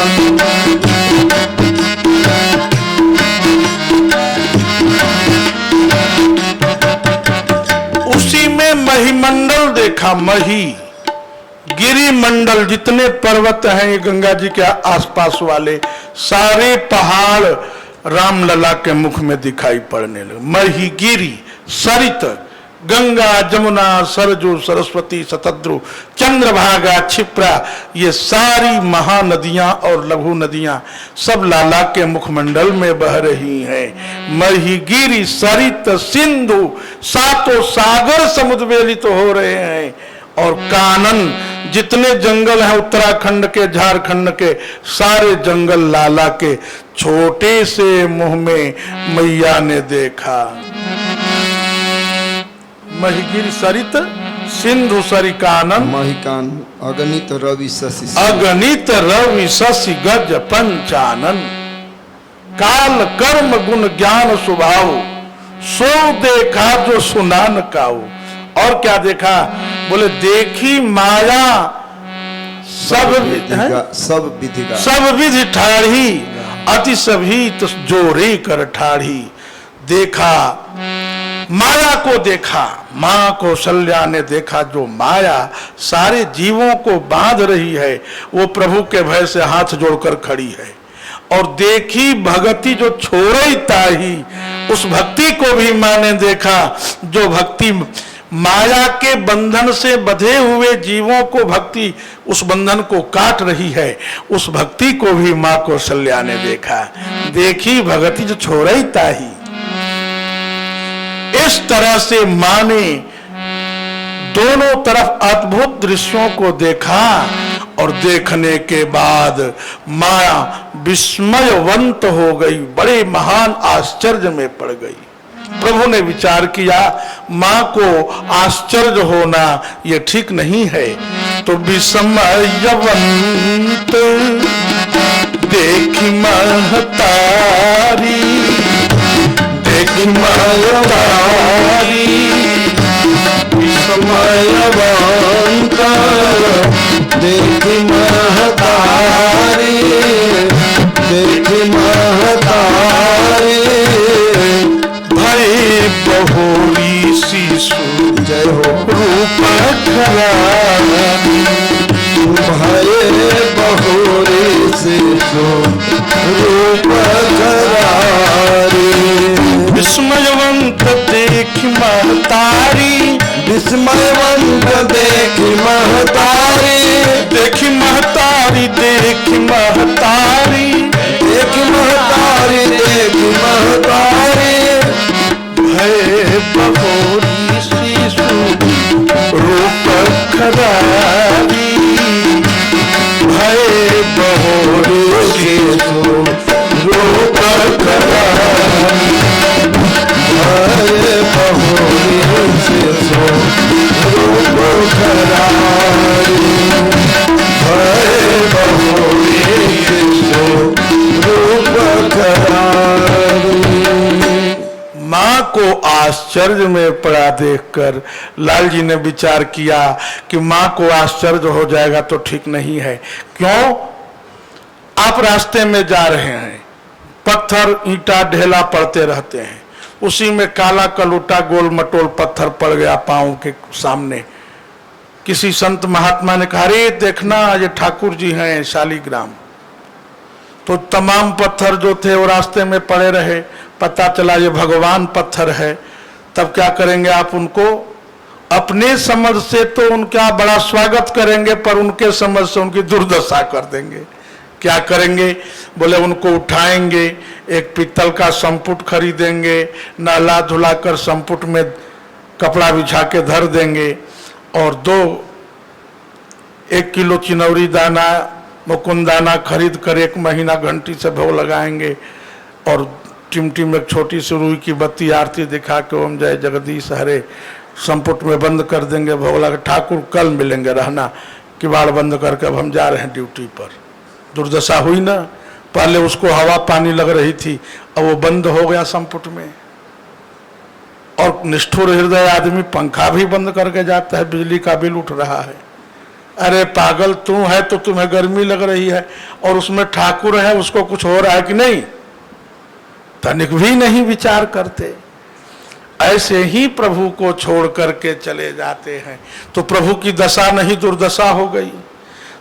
उसी में महिमंडल देखा। मही गिरिमंडल, जितने पर्वत हैं ये गंगा जी के आसपास वाले सारे पहाड़ रामलला के मुख में दिखाई पड़ने लगे। मही गिरी सरित, गंगा जमुना सरजू सरस्वती शतद्रु चंद्रभागा क्षिप्रा, ये सारी महानदियां और लघु नदियां सब लाला के मुखमंडल में बह रही हैं। महिगिरी सरित सिंधु, सातों सागर समुद्रवेलित तो हो रहे हैं। और कानन, जितने जंगल हैं उत्तराखंड के झारखंड के सारे जंगल लाला के छोटे से मुंह में मैया ने देखा। महिगिर सरित सिंधु सरिकानन महिकान अगणित रवि शशि अगणित रवि शशि गज पंचानन काल कर्म गुण ज्ञान स्वभाव सो देखा जो सुना न काऊ। और क्या देखा? बोले देखी माया सब विधि ठाढ़ी अति सभी तो जोरे कर ठाढ़ी। देखा माया को, देखा मां कौशल्या ने देखा जो माया सारे जीवों को बांध रही है वो प्रभु के भय से हाथ जोड़कर खड़ी है। और देखी भगति जो छोड़ई ताही, उस भक्ति को भी मां ने देखा जो भक्ति माया के बंधन से बंधे हुए जीवों को भक्ति उस बंधन को काट रही है। उस भक्ति को भी मां कौशल्या ने देखा। देखी भगति जो छोड़ई ताही। इस तरह से मां ने दोनों तरफ अद्भुत दृश्यों को देखा और देखने के बाद माया विस्मयवंत हो गई, बड़े महान आश्चर्य में पड़ गई। प्रभु ने विचार किया मां को आश्चर्य होना ये ठीक नहीं है, तो विस्मयवंत देखी महतारी, देखी महतारी विस्मयवंत देखी महतारी सो रूप करारी। विस्मयवंत देख महतारी, विस्मयवंत देखी महतारी, देखी महतारी, देखी महतारी, देखी महतारी, देखी महतारी। भय बहोरी शिशु रूप खरारी, भय बहोरी शिशु रूप खरारी, भय बहोरी शिशु रूप खरारी, भय बहोरी शिशु रूप खरारी। माँ को आश्चर्य में पड़ा देखकर लाल जी ने विचार किया कि माँ को आश्चर्य हो जाएगा तो ठीक नहीं है। क्यों? आप रास्ते में जा रहे हैं, पत्थर ईंटा ढेला पड़ते रहते हैं, उसी में काला कलूटा गोल मटोल पत्थर पड़ गया पांव के सामने। किसी संत महात्मा ने कहा, अरे देखना ये ठाकुर जी हैं शालीग्राम। तो तमाम पत्थर जो थे वो रास्ते में पड़े रहे। पता चला ये भगवान पत्थर है। तब क्या करेंगे आप? उनको अपने समझ से तो उनका बड़ा स्वागत करेंगे, पर उनके समझ से उनकी दुर्दशा कर देंगे। क्या करेंगे? बोले उनको उठाएंगे, एक पीतल का संपुट खरीदेंगे, नहला धुलाकर संपुट में कपड़ा बिछा के धर देंगे, और 1 किलो चिनौरी दाना मुकुंद दाना खरीद कर 1 महीना घंटी से भोग लगाएंगे, और टिमटिम एक छोटी सी रुई की बत्ती आरती दिखा के ओम जय जगदीश हरे संपुट में बंद कर देंगे। भोग लगा, ठाकुर कल मिलेंगे, रहना, किवाड़ बंद करके अब हम जा रहे हैं ड्यूटी पर। दुर्दशा हुई ना। पहले उसको हवा पानी लग रही थी, अब वो बंद हो गया संपुट में। और निष्ठुर हृदय आदमी पंखा भी बंद करके जाता है, बिजली का बिल उठ रहा है। अरे पागल, तू है तो तुम्हें गर्मी लग रही है, और उसमें ठाकुर है, उसको कुछ हो रहा है कि नहीं? तनिक भी नहीं विचार करते। ऐसे ही प्रभु को छोड़ करके चले जाते हैं, तो प्रभु की दशा नहीं दुर्दशा हो गई।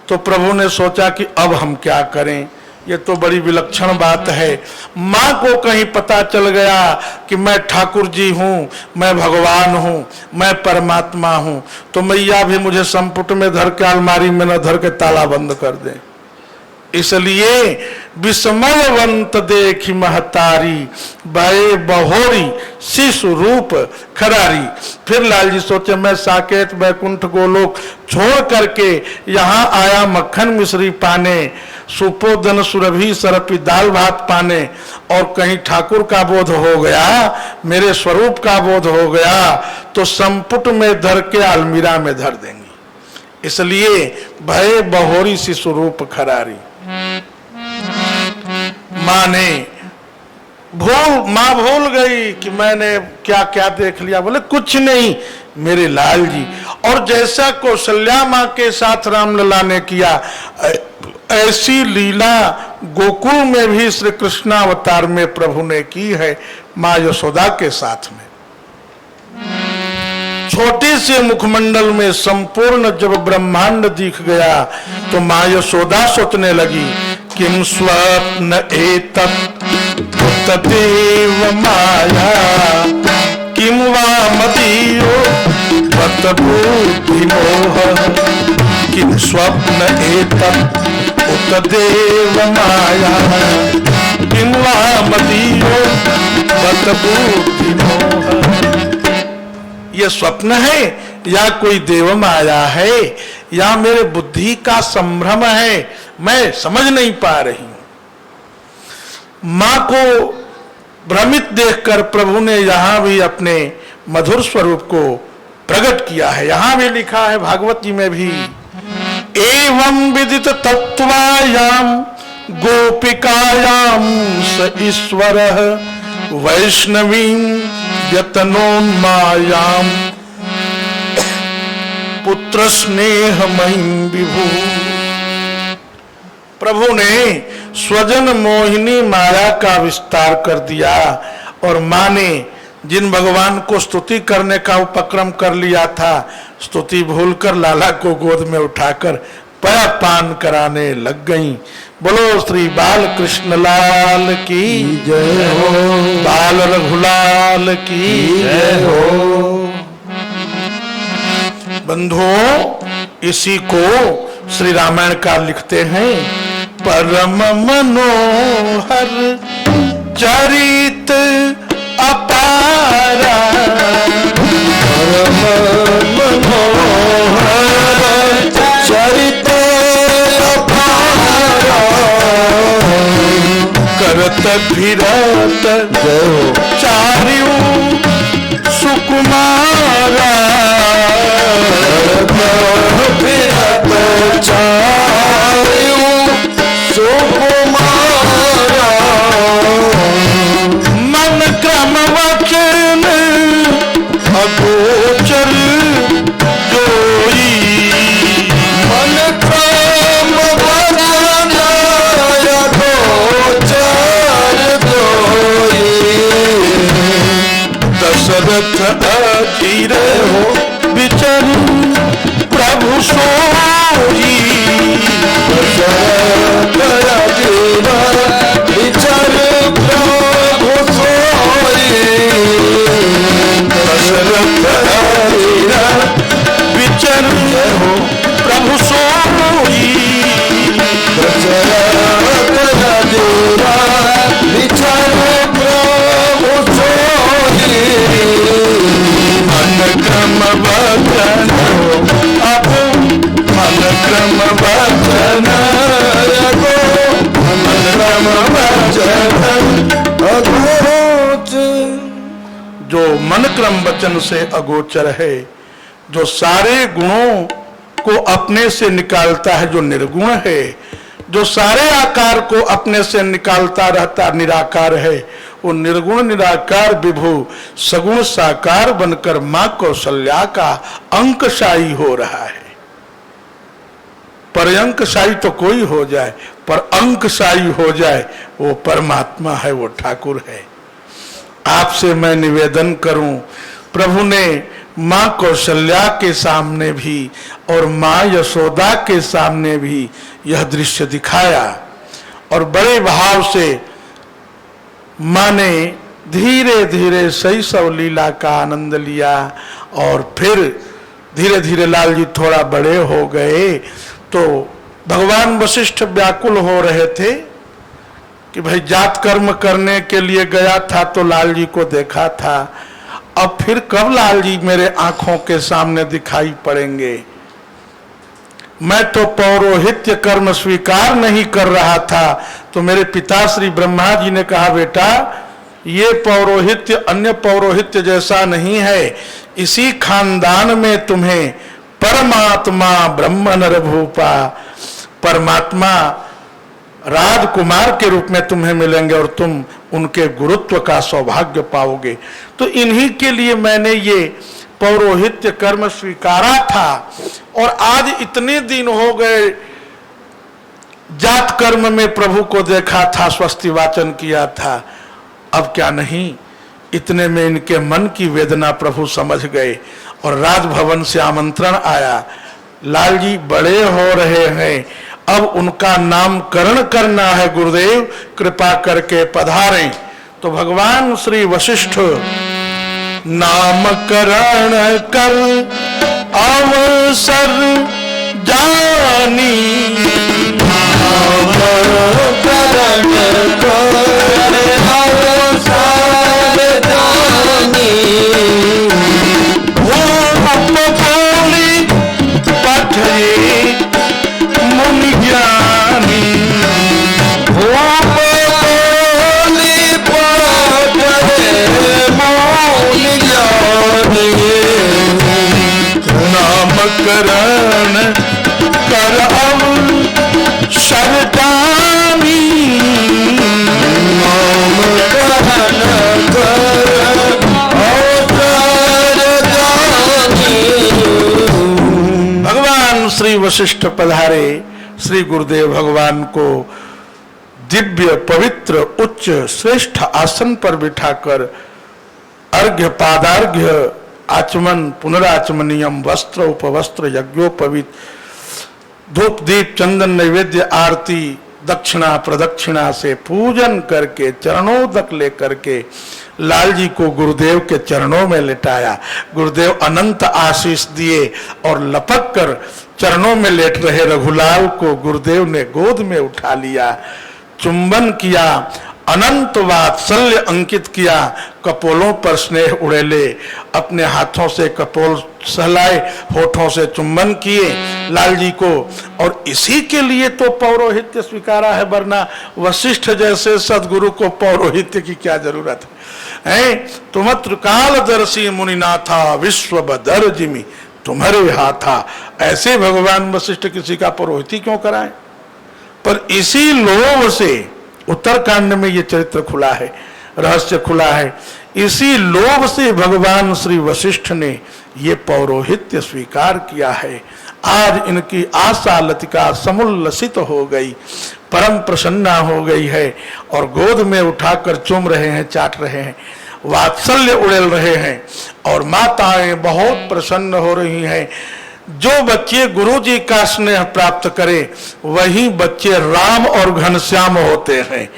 तो प्रभु ने सोचा कि अब हम क्या करें, ये तो बड़ी विलक्षण बात है। माँ को कहीं पता चल गया कि मैं ठाकुर जी हूँ, मैं भगवान हूँ, मैं परमात्मा हूँ, तो मैया भी मुझे संपुट में धर के अलमारी में न धर के ताला बंद कर दे। इसलिए विस्मयवंत देखी महतारी, भय बहोरी शिशु रूप खरारी। फिर लाल जी सोचे मैं साकेत बैकुंठ गोलोक छोड़ करके यहाँ आया मक्खन मिश्री पाने, सुपोदन सुरभि सरपी दाल भात पाने, और कहीं ठाकुर का बोध हो गया, मेरे स्वरूप का बोध हो गया, तो संपुट में धर के अलमीरा में धर देंगी। इसलिए भय बहोरी शिशु रूप खरारी। माँ भूल गई कि मैंने क्या क्या देख लिया। बोले कुछ नहीं मेरे लाल जी। और जैसा कौशल्या माँ के साथ रामलला ने किया, ऐसी लीला गोकुल में भी श्री कृष्णावतार में प्रभु ने की है माँ यशोदा के साथ में। छोटे से मुखमंडल में संपूर्ण जब ब्रह्मांड दिख गया, तो माँ यशोदा सोचने लगी किम स्वप्न एतत् तदेव माया, किम वा मदीयो वत बुद्धि मोह, किम स्वप्न एतत् तदेव माया, किम वा मदीयो वत बुद्धि मोह। ये स्वप्न है या कोई देव माया है या मेरे बुद्धि का संभ्रम है, मैं समझ नहीं पा रही हूं। मां को भ्रमित देखकर प्रभु ने यहां भी अपने मधुर स्वरूप को प्रकट किया है। यहां भी लिखा है भागवत जी में भी, एवं विदित तत्वायाम गोपिकायाम स ईश्वरः वैष्णवीं यतनोन्मायाम पुत्र स्नेहमयीं विभु। प्रभु ने स्वजन मोहिनी माया का विस्तार कर दिया, और मां ने जिन भगवान को स्तुति करने का उपक्रम कर लिया था, स्तुति भूलकर लाला को गोद में उठाकर पान कराने लग गईं। बोलो श्री बाल कृष्ण लाल की जय हो, बाल रघुलाल की जय हो। बंधुओं, इसी को श्री रामायणकार लिखते हैं, परम मनोहर चरित अपारा, परम मनोहर चरित अपारा, करत फिरत जय हो, चार्यु सुकुमारा, फिरत चार्यु सुकुमारा, मन क्रम वचन अगोचर जोई, मन क्रम वचन अगोचर जोई, दशरथ अधीर विचर प्रभु सोई, दशरथ अधीर विचर प्रभु सोई, दशरथ अधीर विचर प्रभु सोई, दशरथ अधीर विचर प्रभु सोई, मन क्रम वचन अब मन क्रम वचन मन क्रम वचन अगोचर, जो मन क्रम वचन से अगोचर है, जो सारे गुणों को अपने से निकालता है, जो निर्गुण है, जो सारे आकार को अपने से निकालता रहता निराकार है, वो निर्गुण निराकार विभु सगुण साकार बनकर मां कौशल्या का अंकशाही हो रहा है। पर्यंकशाही तो कोई हो जाए, पर अंकशाही हो जाए वो परमात्मा है, वो ठाकुर है। आपसे मैं निवेदन करूं, प्रभु ने मां कौशल्या के सामने भी और मां यशोदा के सामने भी यह दृश्य दिखाया, और बड़े भाव से मां ने धीरे धीरे शैशव लीला का आनंद लिया। और फिर धीरे धीरे लाल जी थोड़ा बड़े हो गए तो भगवान वशिष्ठ व्याकुल हो रहे थे कि भाई जात कर्म करने के लिए गया था तो लाल जी को देखा था, अब फिर कब लाल जी मेरे आंखों के सामने दिखाई पड़ेंगे। मैं तो पौरोहित्य कर्म स्वीकार नहीं कर रहा था, तो मेरे पिता श्री ब्रह्मा जी ने कहा, बेटा ये पौरोहित्य अन्य पौरोहित्य जैसा नहीं है, इसी खानदान में तुम्हें परमात्मा ब्रह्म नर भूपा, परमात्मा राजकुमार के रूप में तुम्हें मिलेंगे और तुम उनके गुरुत्व का सौभाग्य पाओगे। तो इन्हीं के लिए मैंने ये पौरोहित्य कर्म स्वीकारा था, और आज इतने दिन हो गए जात कर्म में प्रभु को देखा था, स्वस्ति वाचन किया था, अब क्या नहीं। इतने में इनके मन की वेदना प्रभु समझ गए और राजभवन से आमंत्रण आया, लाल जी बड़े हो रहे हैं, अब उनका नामकरण करना है, गुरुदेव कृपा करके पधारें। तो भगवान श्री वशिष्ठ नामकरण कर अवसर जानी, नामकरण कर अवसर जानी, भूप बोली पठे मुनि ज्ञानी, भूप बोली पठे मुनि ज्ञानी, नामकरण कर अवसर जानी, नामकरण कर अवसर जानी। भगवान श्री वशिष्ठ पधारे। श्री गुरुदेव भगवान को दिव्य पवित्र उच्च श्रेष्ठ आसन पर बिठाकर अर्घ्य पादार्घ्य आचमन पुनराचमनीयम वस्त्र उपवस्त्र यज्ञोपवीत धूप दीप चंदन नैवेद्य आरती दक्षिणा प्रदक्षिणा से पूजन करके चरणों तक लेकर के लाल जी को गुरुदेव के चरणों में लिटाया। गुरुदेव अनंत आशीष दिए और लपक कर चरणों में लेट रहे रघुलाल को गुरुदेव ने गोद में उठा लिया, चुंबन किया, अनंत वात्सल्य अंकित किया, कपोलों पर स्नेह उड़ेले, अपने हाथों से कपोल सहलाए, होठों से चुंबन किए लाल जी को। और इसी के लिए तो पौरोहित्य स्वीकारा है, वरना वशिष्ठ जैसे सदगुरु को पौरोहित्य की क्या जरूरत है। तुम त्रिकालदर्शी मुनिनाथा विश्व बदर जिमी तुम्हारे हाथा। ऐसे भगवान वशिष्ठ किसी का पौरोहित्य क्यों कराएं? पर इसी लोभ से उत्तरकांड में ये चरित्र खुला है, रहस्य खुला है। इसी लोभ से भगवान श्री वशिष्ठ ने ये पौरोहित्य स्वीकार किया है। आज इनकी आशा लतिका समुल्लसित हो गई, परम प्रसन्ना हो गई है और गोद में उठाकर चूम रहे हैं, चाट रहे हैं, वात्सल्य उड़ेल रहे हैं और माताएं बहुत प्रसन्न हो रही हैं। जो बच्चे गुरु जी का स्नेह प्राप्त करे वही बच्चे राम और घनश्याम होते हैं,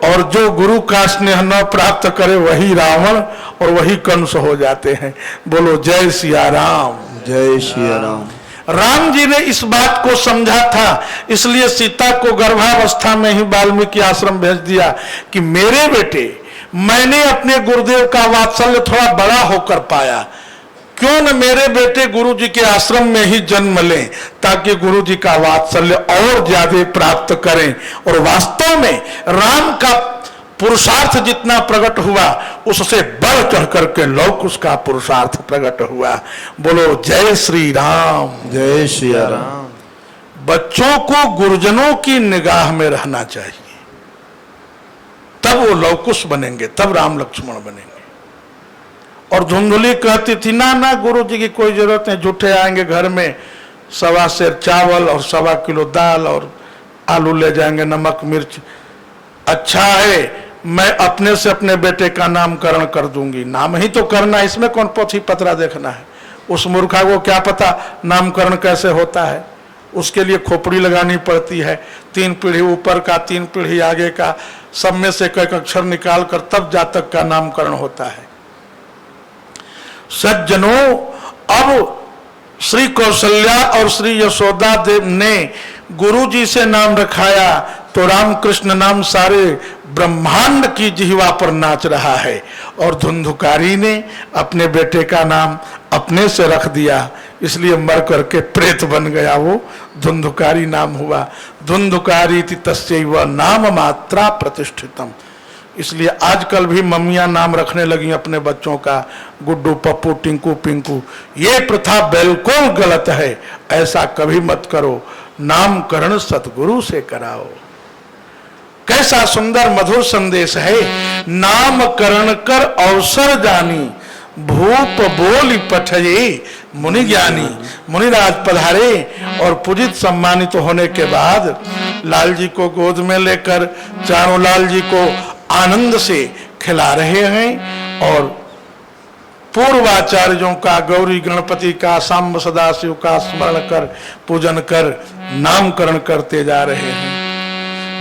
और जो गुरु का स्नेह न प्राप्त करे वही रावण और वही कंस हो जाते हैं। बोलो जय सिया राम। जय श्री राम। राम जी ने इस बात को समझा था, इसलिए सीता को गर्भावस्था में ही वाल्मीकि आश्रम भेज दिया कि मेरे बेटे, मैंने अपने गुरुदेव का वात्सल्य थोड़ा बड़ा होकर पाया, क्यों न मेरे बेटे गुरु जी के आश्रम में ही जन्म लें, ताकि गुरु जी का वात्सल्य और ज्यादा प्राप्त करें। और वास्तव में राम का पुरुषार्थ जितना प्रकट हुआ उससे बढ़ चढ़ करके लौकुश का पुरुषार्थ प्रकट हुआ। बोलो जय श्री राम। जय श्री राम। बच्चों को गुरुजनों की निगाह में रहना चाहिए, तब वो लौकुश बनेंगे, तब राम लक्ष्मण बनेंगे। और धुंधुली कहती थी ना ना गुरु जी की कोई जरूरत नहीं, झूठे आएंगे घर में, 1.25 सेर चावल और 1.25 किलो दाल और आलू ले जाएंगे, नमक मिर्च। अच्छा है, मैं अपने से अपने बेटे का नामकरण कर दूंगी। नाम ही तो करना, इसमें कौन पोथी पत्रा देखना है। उस मूर्खा को क्या पता नामकरण कैसे होता है। उसके लिए खोपड़ी लगानी पड़ती है, 3 पीढ़ी ऊपर का 3 पीढ़ी आगे का, सब में से कई अक्षर निकाल कर तब जातक का नामकरण होता है। सज्जनों, अब श्री कौशल्या और श्री यशोदा देव ने गुरु जी से नाम रखाया तो रामकृष्ण नाम सारे ब्रह्मांड की जिह्वा पर नाच रहा है। और धुंधुकारी ने अपने बेटे का नाम अपने से रख दिया, इसलिए मर करके प्रेत बन गया, वो धुंधुकारी नाम हुआ। धुंधुकारी तस्यैव नाम मात्रा प्रतिष्ठितम। इसलिए आजकल भी मम्मियां नाम रखने लगी अपने बच्चों का, गुड्डू पप्पू टिंकू पिंकू। ये प्रथा बिल्कुल गलत है, ऐसा कभी मत करो। नामकरण सतगुरु से कराओ। कैसा सुंदर मधुर संदेश है। नामकरण कर अवसर जानी, भूप बोली पठये मुनि ज्ञानी। मुनिराज पधारे और पूजित सम्मानित होने के बाद लाल जी को गोद में लेकर चारों लाल जी को आनंद से खिला रहे हैं और पूर्वाचार्यों का, गौरी गणपति का, सांब सदाशिव का स्मरण कर पूजन कर नामकरण करते जा रहे हैं।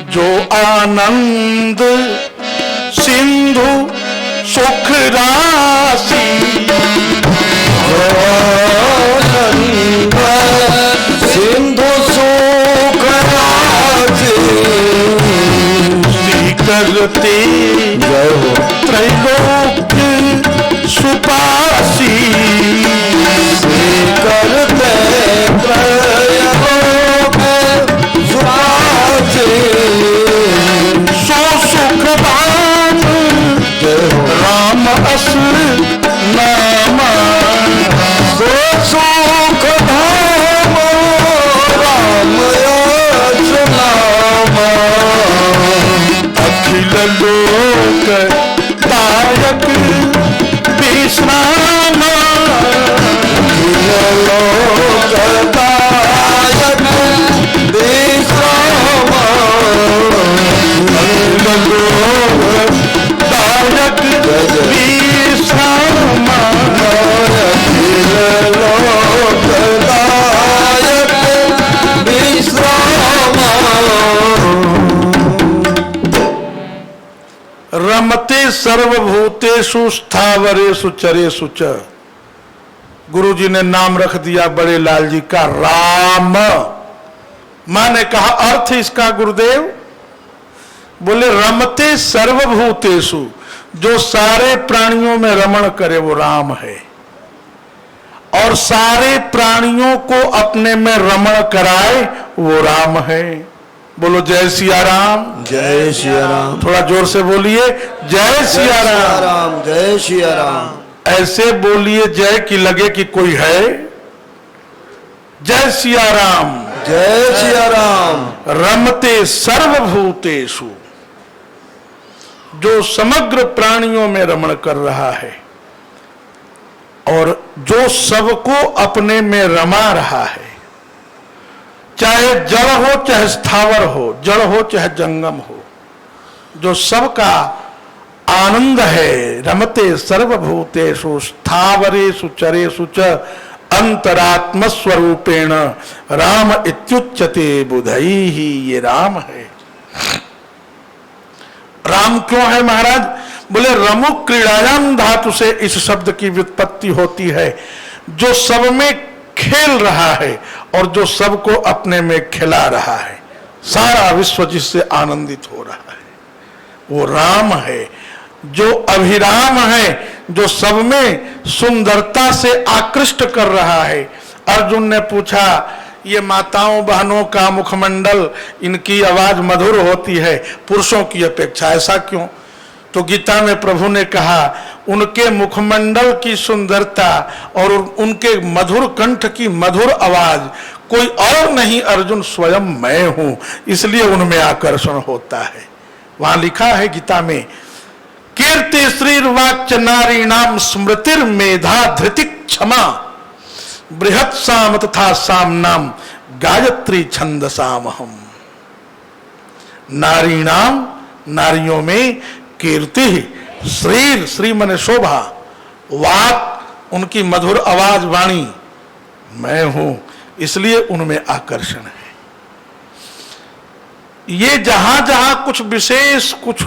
जो आनंद सिंधु सुख राशि, जो आनंद सिंधु सुख राशि, करते जय हो त्रैलोक्य सुपासी, करते त्रैलोक्य सुपासी, सो सुख दान राम अस नामा, सो सुख धाम राम अस नामा, अखिल लोक दायक विश्राम, अखिल लोक सर्वभूतेषु स्थावरेषु चरेषु च। गुरु जी ने नाम रख दिया बड़े लाल जी का राम। माने कहा अर्थ इसका गुरुदेव, बोले रमते सर्वभूतेषु, जो सारे प्राणियों में रमण करे वो राम है, और सारे प्राणियों को अपने में रमण कराए वो राम है। बोलो जय सिया राम। जय सिया राम। थोड़ा जोर से बोलिए जय सिया राम। जय सिया राम। ऐसे बोलिए जय कि लगे कि कोई है। जय सिया राम। जय सिया राम। रमते सर्वभूतेषु, जो समग्र प्राणियों में रमण कर रहा है और जो सबको अपने में रमा रहा है, चाहे जड़ हो चाहे स्थावर हो, जड़ हो चाहे जंगम हो, जो सबका आनंद है। रमते सर्वभूतेषु स्थावरेषु चरेषु च अंतरात्म स्वरूपेण राम इत्युच्यते बुधैहि। ये राम है। राम क्यों है महाराज? बोले रमुक क्रीड़ायाम धातु से इस शब्द की व्युत्पत्ति होती है, जो सब में खेल रहा है और जो सबको अपने में खिला रहा है, सारा विश्व जिससे आनंदित हो रहा है, वो राम है। जो अभिराम है, जो सब में सुंदरता से आकृष्ट कर रहा है। अर्जुन ने पूछा, ये माताओं बहनों का मुखमंडल, इनकी आवाज मधुर होती है पुरुषों की अपेक्षा, ऐसा क्यों? तो गीता में प्रभु ने कहा, उनके मुखमंडल की सुंदरता और उनके मधुर कंठ की मधुर आवाज कोई और नहीं अर्जुन, स्वयं मैं हूं, इसलिए उनमें आकर्षण होता है। वहां लिखा है गीता में, कीर्ति श्रीर्वाक्च नारीणाम स्मृतिर मेधा धृति क्षमा बृहत् साम तथा सामनाम गायत्री छंदसामहम। नारीणाम, नारियों में, कीर्ति, श्रीर, श्री मने शोभा, वाक उनकी मधुर आवाज वाणी, मैं हूं, इसलिए उनमें आकर्षण है। ये जहां जहां कुछ विशेष, कुछ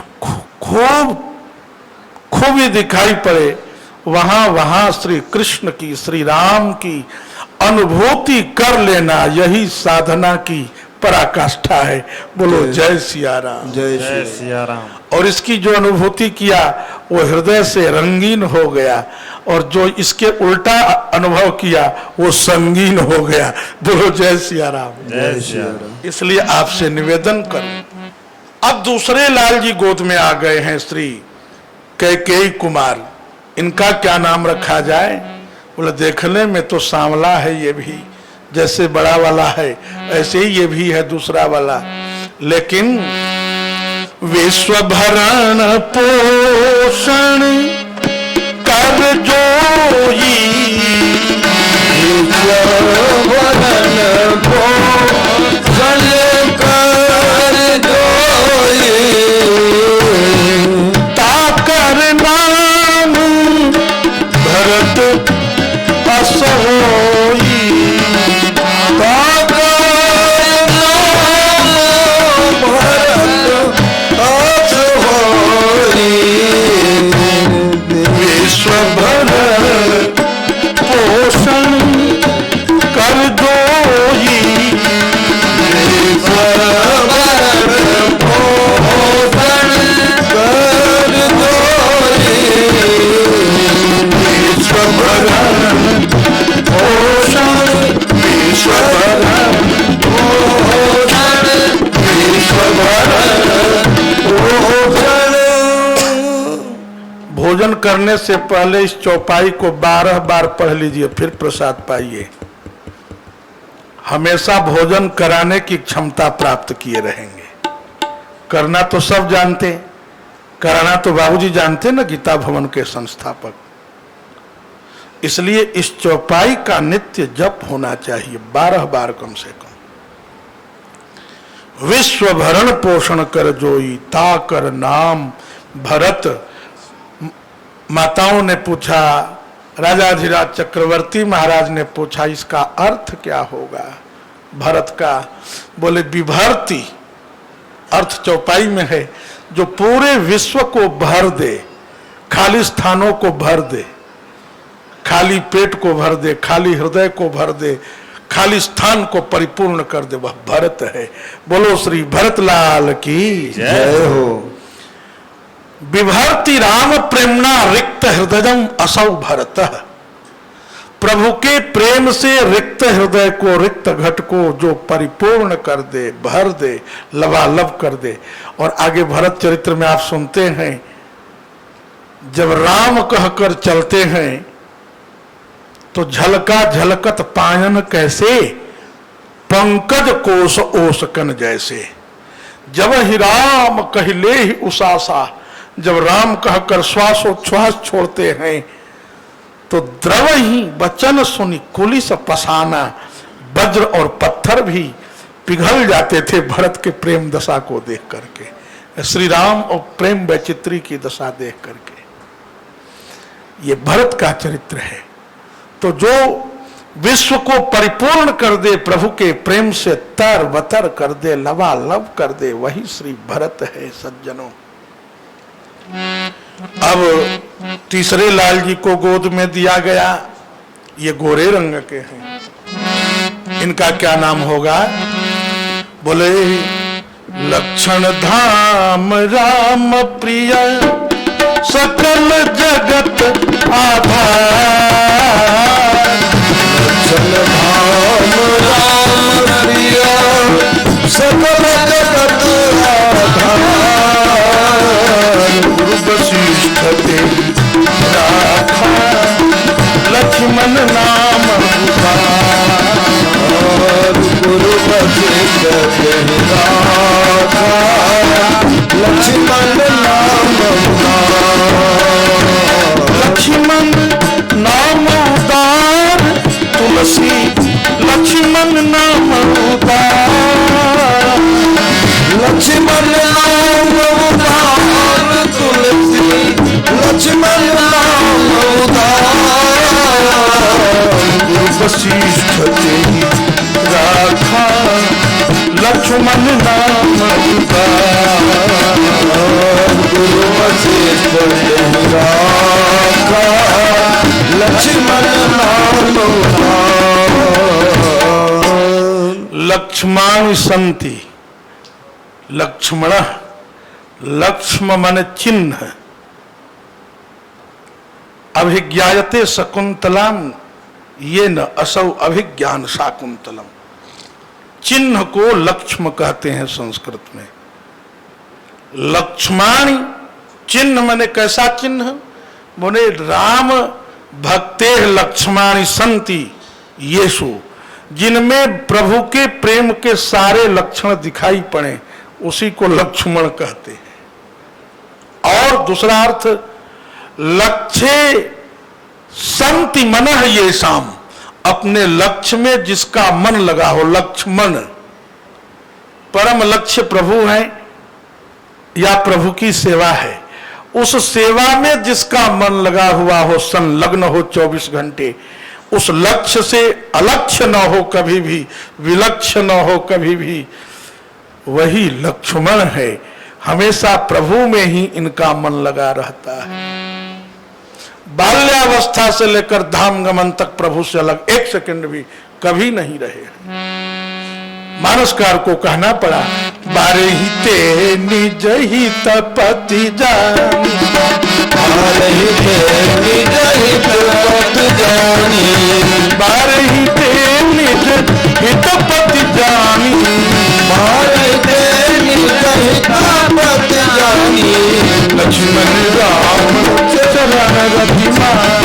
खूबी दिखाई पड़े, वहां वहां श्री कृष्ण की, श्री राम की अनुभूति कर लेना, यही साधना की पराकाष्ठा है। बोलो जय सिया राम। जय सिया राम। और इसकी जो अनुभूति किया वो हृदय से रंगीन हो गया, और जो इसके उल्टा अनुभव किया वो संगीन हो गया। बोलो जय सिया राम। जय सिया राम। इसलिए आपसे निवेदन करूं, अब दूसरे लाल जी गोद में आ गए हैं, श्री कैकेयी कुमार। इनका क्या नाम रखा जाए? बोले देखने में तो सांवला है ये भी, जैसे बड़ा वाला है ऐसे ही ये भी है दूसरा वाला, लेकिन विश्व भरण पोषण कर जोई, भरण पोषण कर जोई, ताकर नाम भरत अस होई, विश्व भरण पोषण कर जोई, विश्व भरण पोषण कर जोई, विश्व भरण पोषण, विश्व भरण पोषण, विश्व भरण पोषण। भोजन करने से पहले इस चौपाई को 12 बार पढ़ लीजिए, फिर प्रसाद पाइए। हमेशा भोजन कराने की क्षमता प्राप्त किए रहेंगे। करना तो सब जानते, कराना तो बाबूजी जानते ना, गीता भवन के संस्थापक। इसलिए इस चौपाई का नित्य जप होना चाहिए, 12 बार कम से कम। विश्व भरण पोषण कर जोई, ताकर नाम भरत। माताओं ने पूछा, राजाधिराज चक्रवर्ती महाराज ने पूछा, इसका अर्थ क्या होगा भरत का? बोले विभर्ति, अर्थ चौपाई में है, जो पूरे विश्व को भर दे, खाली स्थानों को भर दे, खाली पेट को भर दे, खाली हृदय को भर दे, खाली स्थान को परिपूर्ण कर दे, वह भरत है। बोलो श्री भरत लाल की जय हो। विभर्ति राम प्रेमणा रिक्त हृदयम असौ भरतः। प्रभु के प्रेम से रिक्त हृदय को, रिक्त घट को जो परिपूर्ण कर दे, भर दे, लबालब कर दे। और आगे भरत चरित्र में आप सुनते हैं, जब राम कहकर चलते हैं तो झलका झलकत पायन कैसे, पंकज कोश ओसकन जैसे। जब ही राम कहले ही उसासा, जब राम कहकर श्वासोच्छ्वास छोड़ते हैं तो द्रव ही वचन सुनी कुलिस पसाना, वज्र और पत्थर भी पिघल जाते थे भरत के प्रेम दशा को देख करके, श्री राम और प्रेम वैचित्री की दशा देख करके। ये भरत का चरित्र है। तो जो विश्व को परिपूर्ण कर दे, प्रभु के प्रेम से तर बतर कर दे, लबालब कर दे, वही श्री भरत है सज्जनों। अब तीसरे लाल जी को गोद में दिया गया, ये गोरे रंग के हैं, इनका क्या नाम होगा? बोले लक्षण धाम राम प्रिय सकल जगत आधार। लक्षण धाम राम प्रिय सकल जगत आधार। वशिष्ठ ते राखा लक्ष्मण नाम गुरु वशिष्ठ ते राखा लक्ष्मण नाम। लक्ष्मण नाम उदार तुलसी, लक्ष्मण नाम उदार। लक्ष्मण नाम उदार तुलसी, लक्ष्मण नाम उदार। गुरु वशिष्ठ ते राखा लक्ष्मण नाम उदार। गुरु वशिष्ठ ते राखा लक्ष्मण नाम उदार। लक्ष्मण संति, लक्ष्मण, लक्ष्म मन चिन्ह, अभिज्ञायते शकुंतलम ये न असौ अभिज्ञान शाकुंतलम। चिन्ह को लक्ष्म कहते हैं संस्कृत में। लक्ष्मण चिन्ह माने कैसा चिन्ह? बोले राम भक्ते लक्ष्मणानि संति येषु, जिनमें प्रभु के प्रेम के सारे लक्षण दिखाई पड़े उसी को लक्ष्मण कहते हैं। और दूसरा अर्थ लक्ष्ये संति मनः येषाम, अपने लक्ष्य में जिसका मन लगा हो, लक्ष्मण। परम लक्ष्य प्रभु है या प्रभु की सेवा है, उस सेवा में जिसका मन लगा हुआ हो, संलग्न हो 24 घंटे, उस लक्ष्य से अलक्ष्य न हो कभी भी, विलक्ष्य न हो कभी भी, वही लक्ष्मण है। हमेशा प्रभु में ही इनका मन लगा रहता है। बाल्यावस्था से लेकर धाम गमन तक प्रभु से अलग एक सेकंड भी कभी नहीं रहे। मानसकार को कहना पड़ा, बारे ही ते निज ही तपति जानी, बारे ही ते निज ही तपति जानी, बारे ही ते निज ही तपति जानी, बारे ते निज ही तपति जानी। लक्ष्मण राम चरण रतिमान,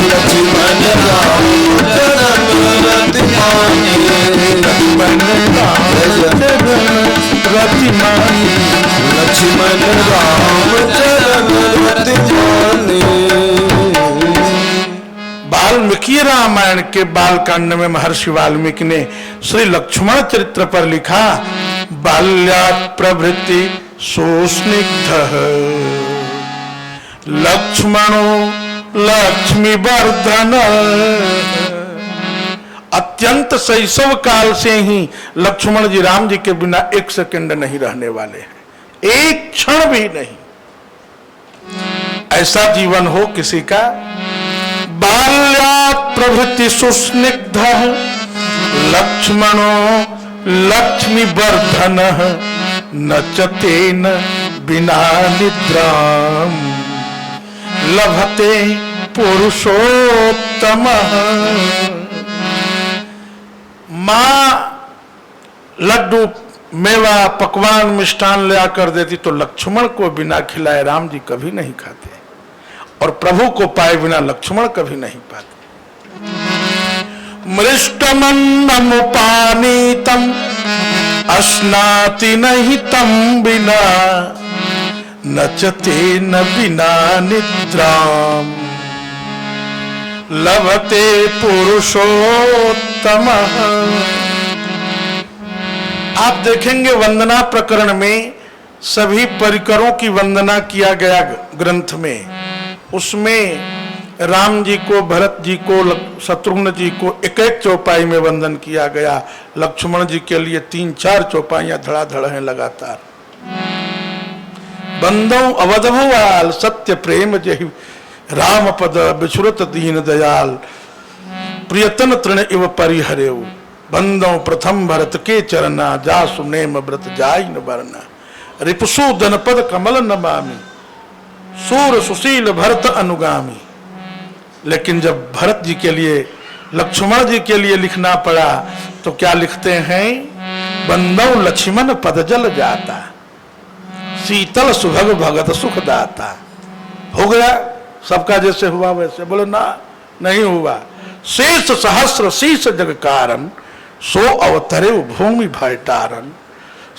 लक्ष्मण राम चरण रतिमानी, लक्ष्मण राम चरण रतिमानी, लक्ष्मण राम चरण रतिमानी। वाल्मीकि रामायण के बालकांड में महर्षि वाल्मीकि ने श्री लक्ष्मण चरित्र पर लिखा, बाल्यात् प्रभृति सुस्निग्धः लक्ष्मणो लक्ष्मी वर्धन। अत्यंत शैशव काल से ही लक्ष्मण जी राम जी के बिना एक सेकंड नहीं रहने वाले हैं, एक क्षण भी नहीं। ऐसा जीवन हो किसी का। बाल्यात् प्रभृति सुस्निग्ध लक्ष्मणो लक्ष्मी वर्धन नचतेन बिना निद्राम लभते पुरुषोत्तम। मां लड्डू मेवा पकवान मिष्ठान ले आकर देती तो लक्ष्मण को बिना खिलाए राम जी कभी नहीं खाते, और प्रभु को पाए बिना लक्ष्मण कभी नहीं पाते। मृष्टमन्नमुपानीतम अश्नाति नहीं तम बिना नचते न बिना निद्राम लभते पुरुषोत्तम। आप देखेंगे वंदना प्रकरण में सभी परिकरों की वंदना किया गया ग्रंथ में। उसमें राम जी को, भरत जी को, शत्रुघ्न जी को एक एक चौपाई में वंदन किया गया। लक्ष्मण जी के लिए 3-4 चौपाइयां धड़ाधड़ हैं लगातार। बंदो अवधभुआल सत्य प्रेम जहि राम पद बिछुरत दीन दयाल प्रियतन तृण इव परिहरेउ बंदो प्रथम भरत के चरना जासु नेम व्रत जाय न बरना रिपुसु जनपद कमल नमामि सूर सुशील भरत अनुगामी। लेकिन जब भरत जी के लिए, लक्ष्मण जी के लिए लिखना पड़ा तो क्या लिखते हैं? बंदो लक्ष्मण पद जल जाता शीतल सुभग भगत सुख दाता। हो गया सबका जैसे हुआ वैसे? बोले ना, नहीं हुआ। शेष सहस्र शीश जग कारण सो अवतरे भूमि भयटारन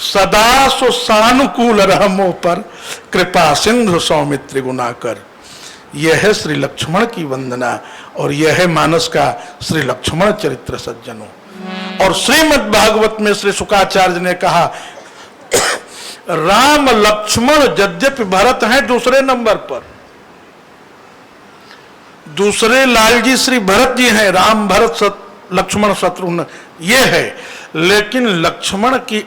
सदा सो सानुकूल रहमो पर कृपा सिंधु सौमित्र गुना कर। यह है श्री लक्ष्मण की वंदना और यह है मानस का श्री लक्ष्मण चरित्र सज्जनों। और श्रीमद् भागवत में श्री शुकाचार्य ने कहा राम लक्ष्मण यद्यपि भरत हैं दूसरे नंबर पर, दूसरे लालजी श्री भरत जी हैं, राम भरत लक्ष्मण शत्रुघ्न ये है, लेकिन लक्ष्मण की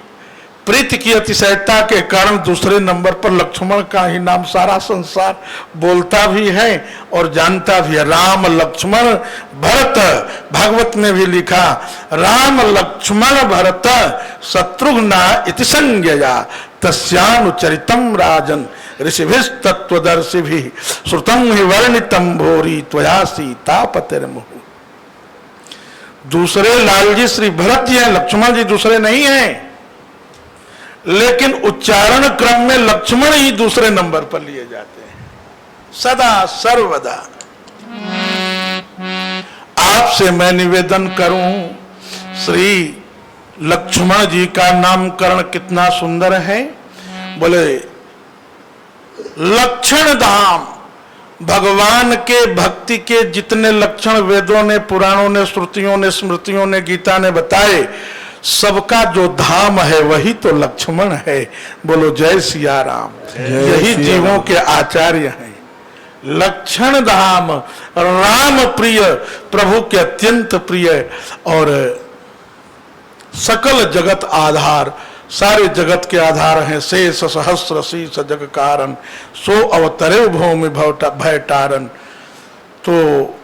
प्रीति की अतिशयता के कारण दूसरे नंबर पर लक्ष्मण का ही नाम सारा संसार बोलता भी है और जानता भी है। राम लक्ष्मण भरत, भागवत में भी लिखा राम लक्ष्मण भरत शत्रुघ्ना इति संज्ञया तस्यानुचरितम राजन ऋषिभिस्तत्वदर्शिभिः श्रुतं हि वर्णितं भूरि त्वया सीतापतिर्मुहुः। दूसरे लालजी श्री भरत जी हैं, लक्ष्मण जी दूसरे नहीं हैं, लेकिन उच्चारण क्रम में लक्ष्मण ही दूसरे नंबर पर लिए जाते हैं सदा सर्वदा। आपसे मैं निवेदन करूं, श्री लक्ष्मण जी का नामकरण कितना सुंदर है। बोले लक्षण धाम, भगवान के भक्ति के जितने लक्षण वेदों ने, पुराणों ने, श्रुतियों ने, स्मृतियों ने, गीता ने बताए, सबका जो धाम है वही तो लक्ष्मण है। बोलो जय सिया राम। यही जीवों के आचार्य हैं। लक्षण धाम, राम प्रिय, प्रभु के अत्यंत प्रिय और सकल जगत आधार, सारे जगत के आधार हैं। शेष सहस्र शीश जग कारण सो अवतरे भूमि भयटारन। तो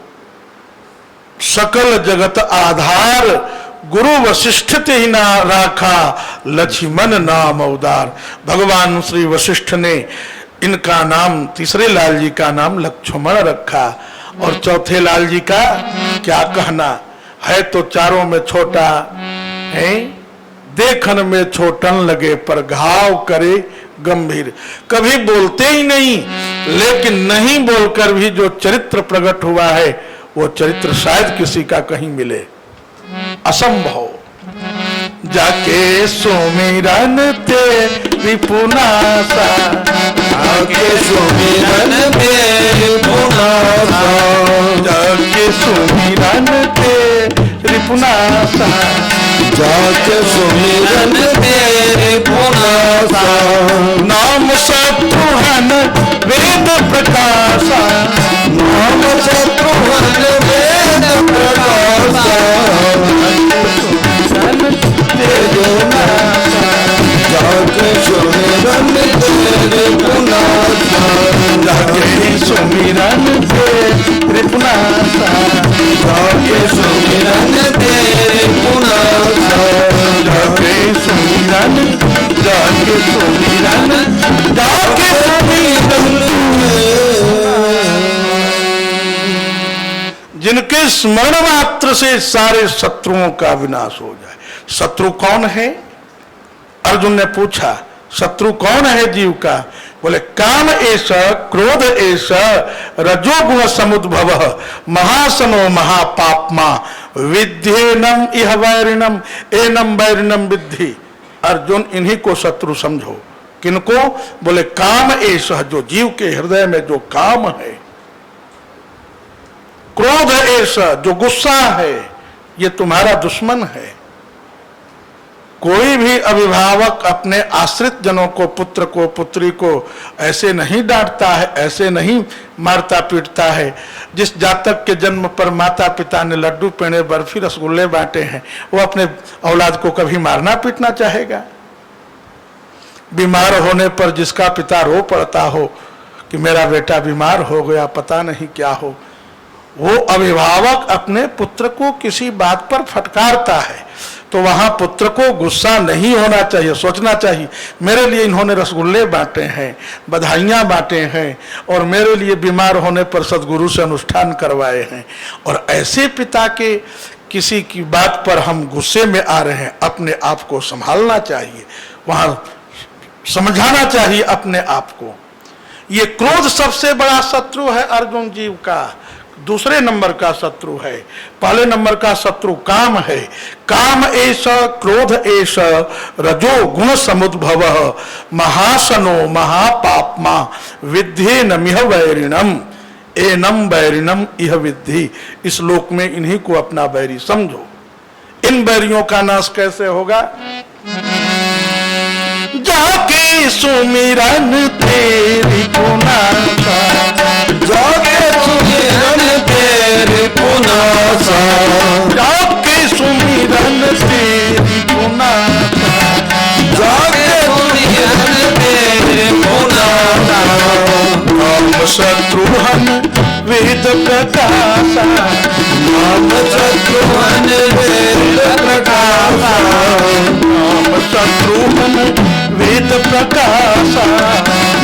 सकल जगत आधार गुरु वशिष्ठ ते ही ना राखा लक्ष्मण नाम अवतार। भगवान श्री वशिष्ठ ने इनका नाम, तीसरे लाल जी का नाम लक्ष्मण रखा और चौथे लाल जी का क्या कहना है। तो चारों में छोटा है, देखन में छोटन लगे पर घाव करे गंभीर। कभी बोलते ही नहीं, लेकिन नहीं बोलकर भी जो चरित्र प्रकट हुआ है वो चरित्र शायद किसी का कहीं मिले, असंभव। जाके सुमिरन ते विपुनासा, जाके सुमिरन ते विपुनासा, जाके सुमिरन ते विपुनासा, जाके सुमिरन ते विपुनासा। नाम शत्रुघ्न वेद प्रकाशा, नाम शत्रुघ्न वेद प्रकाशा। जाके सुमिरन ते विपुनासा, जाके सुमिरन तेरे पुनासा, जाके सुमिरन तेरे पुनासा, जाके सुमिरन, जाके सुमिरन, जाके सुमिरन। जिनके स्मरण मात्र से सारे शत्रुओं का विनाश हो जाए। शत्रु कौन है? अर्जुन ने पूछा शत्रु कौन है जीव का? बोले काम एष, क्रोध एष, रजोगुण समुद्भव, महासनो महापापमा, विद्येनम इह वैरिणम, एनम वैरिणम विद्धि। अर्जुन इन्हीं को शत्रु समझो। किनको? बोले काम एष, जो जीव के हृदय में जो काम है। क्रोध एष, जो गुस्सा है, ये तुम्हारा दुश्मन है। कोई भी अभिभावक अपने आश्रित जनों को, पुत्र को, पुत्री को ऐसे नहीं डांटता है, ऐसे नहीं मारता पीटता है। जिस जातक के जन्म पर माता पिता ने लड्डू पेड़े बर्फी रसगुल्ले बांटे हैं, वो अपने औलाद को कभी मारना पीटना चाहेगा? बीमार होने पर जिसका पिता रो पड़ता हो कि मेरा बेटा बीमार हो गया, पता नहीं क्या हो, वो अभिभावक अपने पुत्र को किसी बात पर फटकारता है, तो वहां पुत्र को गुस्सा नहीं होना चाहिए, सोचना चाहिए मेरे लिए इन्होंने रसगुल्ले बांटे हैं, बधाइयां बांटे हैं, और मेरे लिए बीमार होने पर सदगुरु से अनुष्ठान करवाए हैं। और ऐसे पिता के किसी की बात पर हम गुस्से में आ रहे हैं, अपने आप को संभालना चाहिए, वहां समझाना चाहिए अपने आप को। ये क्रोध सबसे बड़ा शत्रु है अर्जुन जीव का। दूसरे नंबर का शत्रु है। पहले नंबर का शत्रु काम है। काम एष, क्रोध एष, रजो गुण समुद्भव, महासनो महापापमा, विद्येनमिह वैरिणम, एनम वैरिणम इह विद्धि। इस लोक में इन्हीं को अपना बैरी समझो। इन बैरियों का नाश कैसे होगा? जाके सुमिरन तेरी पुनासा, जाके सुमिरन तेरे पुनासा, जाके सुमिरन तेरी पुनासा, जाके सुमिरन तेरे पुनासा। राम शत्रुघ्न वेद प्रकाशा, राम शत्रुघ्न वेद प्रकाशा, राम शत्रुघ्न वेद प्रकाशा,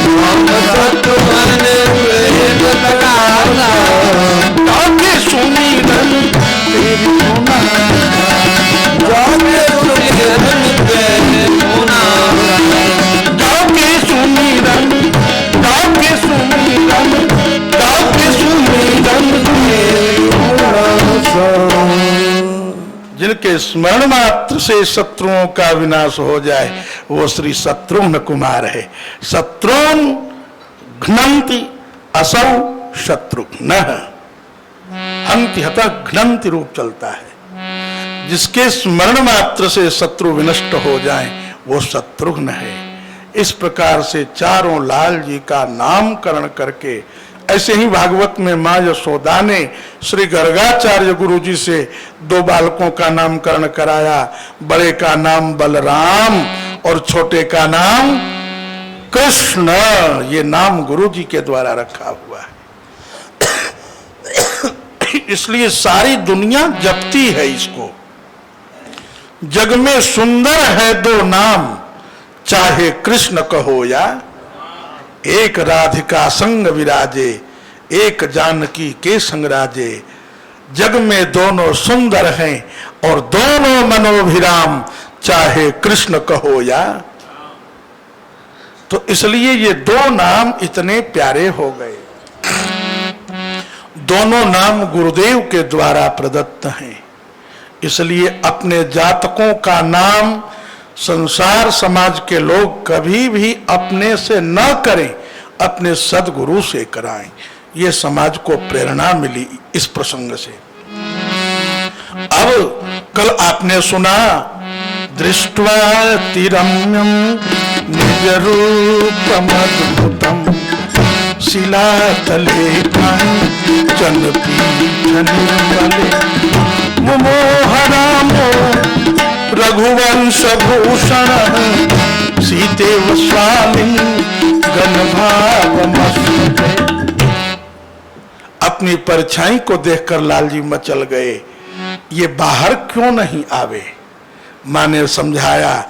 राम शत्रुघ्न वेद प्रकाशा। जाके सुमिरन तेरी पुनासा, जाके सुमिरन तेरे पुनासा, जाके सुमिरन, जाके सुमिरन, जाके सुमिरन तेरी पुनासा। जिनके स्मरण मात्र से शत्रुओं का विनाश हो जाए, वो श्री शत्रुघ्न कुमार है। शत्रुघ्न घ्नन्ति असौ शत्रुघ्न, हन्ति हतः घ्नन्ति रूप चलता है। जिसके स्मरण मात्र से शत्रु विनष्ट हो जाए, वो शत्रुघ्न है। इस प्रकार से चारों लाल जी का नामकरण करके, ऐसे ही भागवत में माँ यशोदा ने श्री गर्गाचार्य गुरु जी से 2 बालकों का नामकरण कराया। बड़े का नाम बलराम और छोटे का नाम कृष्ण। ये नाम गुरु जी के द्वारा रखा हुआ है। इसलिए सारी दुनिया जपती है इसको। जग में सुंदर है 2 नाम, चाहे कृष्ण कहो या एक राधिका संग विराजे, एक जानकी के संग राजे। जग में दोनों सुंदर हैं और दोनों मनोभिराम, चाहे कृष्ण कहो या। तो इसलिए ये 2 नाम इतने प्यारे हो गए। दोनों नाम गुरुदेव के द्वारा प्रदत्त हैं। इसलिए अपने जातकों का नाम संसार समाज के लोग कभी भी अपने से न करें, अपने सदगुरु से कराएं। ये समाज को प्रेरणा मिली इस प्रसंग से। अब कल आपने सुना, दृष्ट्वा तिरम्यम निज रूपमद्भुतम, शिलातले कांचन पीठ निर्मले, मुमोह रामो रघुवंश भूषण, सीतेव स्वामिन गणभागमस्तुते। अपनी परछाई को देखकर लाल जी मचल गए, ये बाहर क्यों नहीं आवे। मां ने समझाया,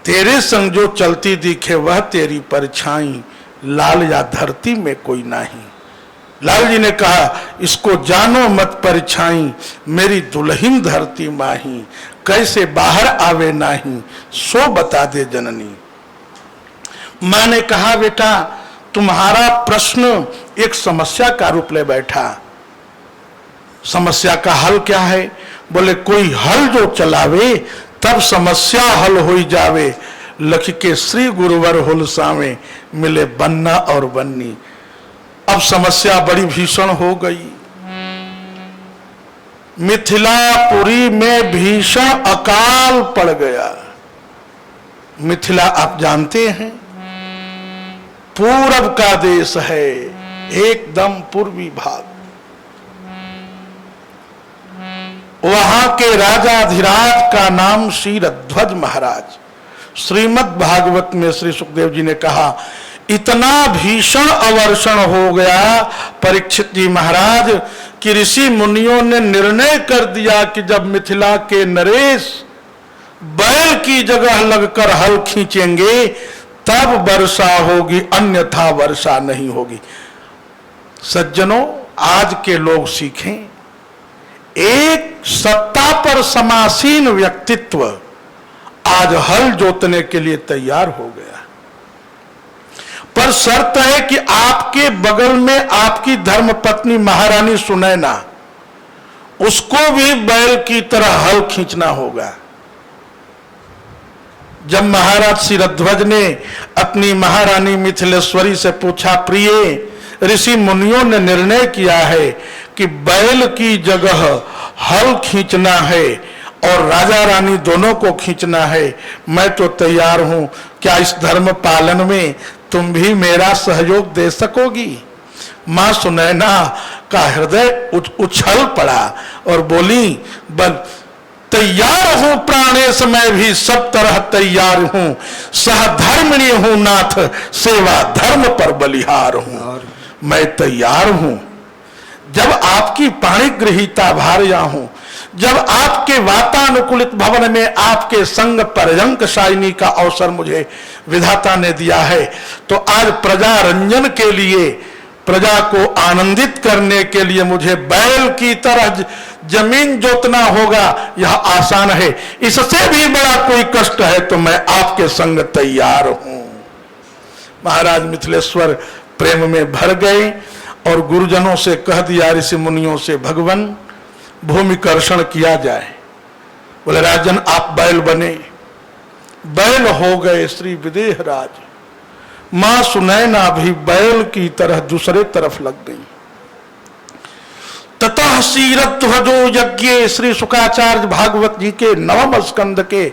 तेरे संग जो चलती दिखे वह तेरी परछाई, लाल या धरती में कोई नहीं। लाल जी ने कहा, इसको जानो मत परछाई, मेरी दुल्हन धरती माही, कैसे बाहर आवे नहीं, सो बता दे जननी। मां ने कहा, बेटा तुम्हारा प्रश्न एक समस्या का रूप ले बैठा। समस्या का हल क्या है? बोले कोई हल जो चलावे तब समस्या हल हो जावे, लख के श्री गुरुवर हुलसावे, मिले बन्ना और बन्नी। अब समस्या बड़ी भीषण हो गई। मिथिलापुरी में भीषण अकाल पड़ गया। मिथिला आप जानते हैं पूरब का देश है, एकदम पूर्वी भाग। वहां के राजाधिराज का नाम क्षीरध्वज महाराज। श्रीमद् भागवत में श्री सुखदेव जी ने कहा, इतना भीषण अवर्षण हो गया परीक्षित जी महाराज कि ऋषि मुनियों ने निर्णय कर दिया कि जब मिथिला के नरेश बैल की जगह लगकर हल खींचेंगे तब वर्षा होगी, अन्यथा वर्षा नहीं होगी। सज्जनों, आज के लोग सीखें, एक सत्ता पर समासीन व्यक्तित्व आज हल जोतने के लिए तैयार हो गया, पर शर्त है कि आपके बगल में आपकी धर्मपत्नी महारानी सुनैना, उसको भी बैल की तरह हल खींचना होगा। जब महाराज क्षीरध्वज ने अपनी महारानी मिथिलेश्वरी से पूछा, प्रिय ऋषि मुनियों ने निर्णय किया है कि बैल की जगह हल खींचना है और राजा रानी दोनों को खींचना है, मैं तो तैयार हूं, क्या इस धर्म पालन में तुम भी मेरा सहयोग दे सकोगी? मां सुनैना का हृदय उछल पड़ा और बोली, बल तैयार हूं प्राणेश, मैं भी सब तरह तैयार हूं, सहधर्मिणी हूं नाथ, सेवा धर्म पर बलिहार हूं, मैं तैयार हूं। जब आपकी पाणिग्रहिता भार्या हूं, जब आपके वातानुकूलित भवन में आपके संग पर्यंक शायनी का अवसर मुझे विधाता ने दिया है, तो आज प्रजा रंजन के लिए, प्रजा को आनंदित करने के लिए मुझे बैल की तरह जमीन जोतना होगा, यह आसान है। इससे भी बड़ा कोई कष्ट है तो मैं आपके संग तैयार हूं। महाराज मिथिलेश्वर प्रेम में भर गए और गुरुजनों से कह दिया, ऋषि मुनियों से, भगवान भूमिकर्षण किया जाए। बोले राजन आप बैल बने, बैल हो गए श्री विदेह राज। मां सुनैना भी बैल की तरह दूसरे तरफ लग गई। ततः क्षीरध्वजो यज्ञ, श्री शुकाचार्य भागवत जी के 9वें स्कंद के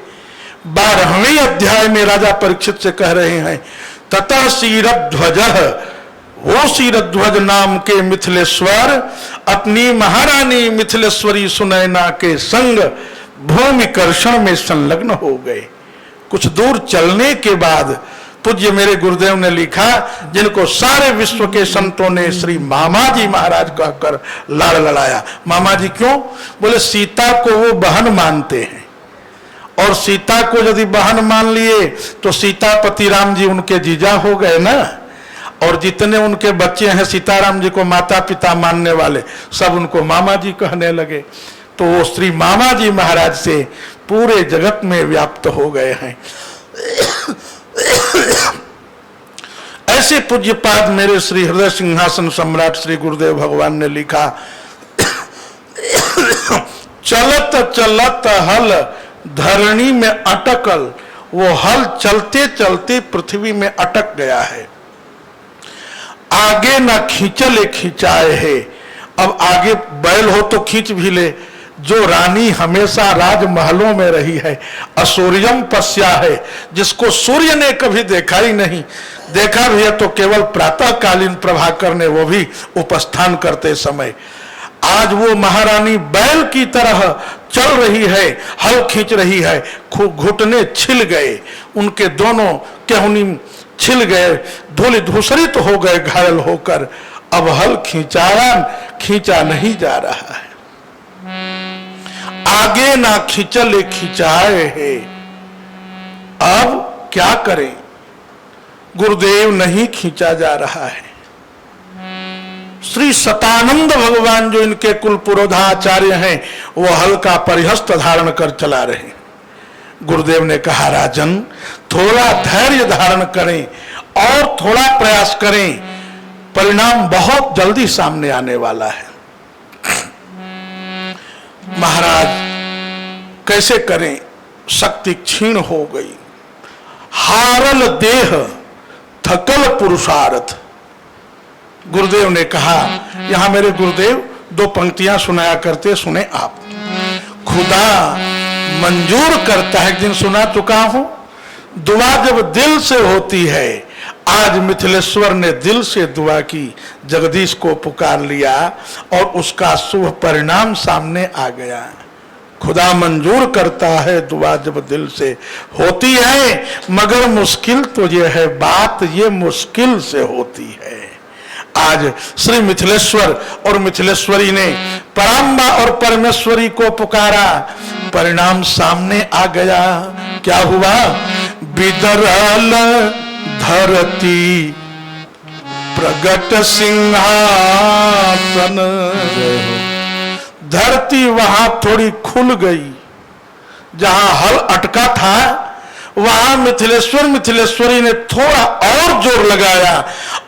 12वें अध्याय में राजा परीक्षित से कह रहे हैं, ततः क्षीरध्वजः, वो क्षीरध्वज नाम के मिथिलेश्वर अपनी महारानी मिथिलेश्वरी सुनैना के संग भूमिकर्षण में संलग्न हो गए। कुछ दूर चलने के बाद पूज्य मेरे गुरुदेव ने लिखा, जिनको सारे विश्व के संतों ने श्री मामा जी महाराज कहकर लाड़ लड़ाया। मामा जी क्यों? बोले सीता को वो बहन मानते हैं, और सीता को यदि बहन मान लिए तो सीतापति राम जी उनके जीजा हो गए ना, और जितने उनके बच्चे हैं सीताराम जी को माता पिता मानने वाले, सब उनको मामा जी कहने लगे। तो वो श्री मामा जी महाराज से पूरे जगत में व्याप्त हो गए हैं। ऐसे पूज्यपाद मेरे श्री हृदय सिंहासन सम्राट श्री गुरुदेव भगवान ने लिखा, चलत चलत हल धरणी में अटकल, वो हल चलते चलते पृथ्वी में अटक गया है, आगे न खींचले खिंचाए है। अब आगे बैल हो तो खींच भी ले। जो रानी हमेशा राजमहलों में रही है, असूर्यम पश्या है, जिसको सूर्य ने कभी देखा ही नहीं, देखा भी है तो केवल प्रातःकालीन प्रभाकर ने, वो भी उपस्थान करते समय। आज वो महारानी बैल की तरह चल रही है, हल खींच रही है, घुटने छिल गए, उनके दोनों केहुनी छिल गए, धूलि धूसरित हो गए घायल होकर। अब हल खींचा नहीं जा रहा है, आगे ना खींचले खिंचाए है। अब क्या करें, गुरुदेव नहीं खींचा जा रहा है। श्री सतानंद भगवान जो इनके कुल पुरोधाचार्य हैं, वो हल का परिहस्त धारण कर चला रहे। गुरुदेव ने कहा, राजन थोड़ा धैर्य धारण करें और थोड़ा प्रयास करें, परिणाम बहुत जल्दी सामने आने वाला है। महाराज कैसे करें, शक्ति क्षीण हो गई, हारल देह थकल पुरुषार्थ। गुरुदेव ने कहा, यहां मेरे गुरुदेव दो पंक्तियां सुनाया करते, सुने आप। खुदा मंजूर करता है, एक दिन सुना चुका हूं, दुआ जब दिल से होती है। आज मिथिलेश्वर ने दिल से दुआ की, जगदीश को पुकार लिया और उसका शुभ परिणाम सामने आ गया। खुदा मंजूर करता है दुआ जब दिल से होती है, मगर मुश्किल तो ये है, बात ये मुश्किल से होती है। आज श्री मिथिलेश्वर और मिथिलेश्वरी ने पराम्बा और परमेश्वरी को पुकारा, परिणाम सामने आ गया। क्या हुआ, बिदरल धरती प्रगट सिंहासन। धरती वहां थोड़ी खुल गई, जहां हल अटका था वहां मिथिलेश्वरी ने थोड़ा और जोर लगाया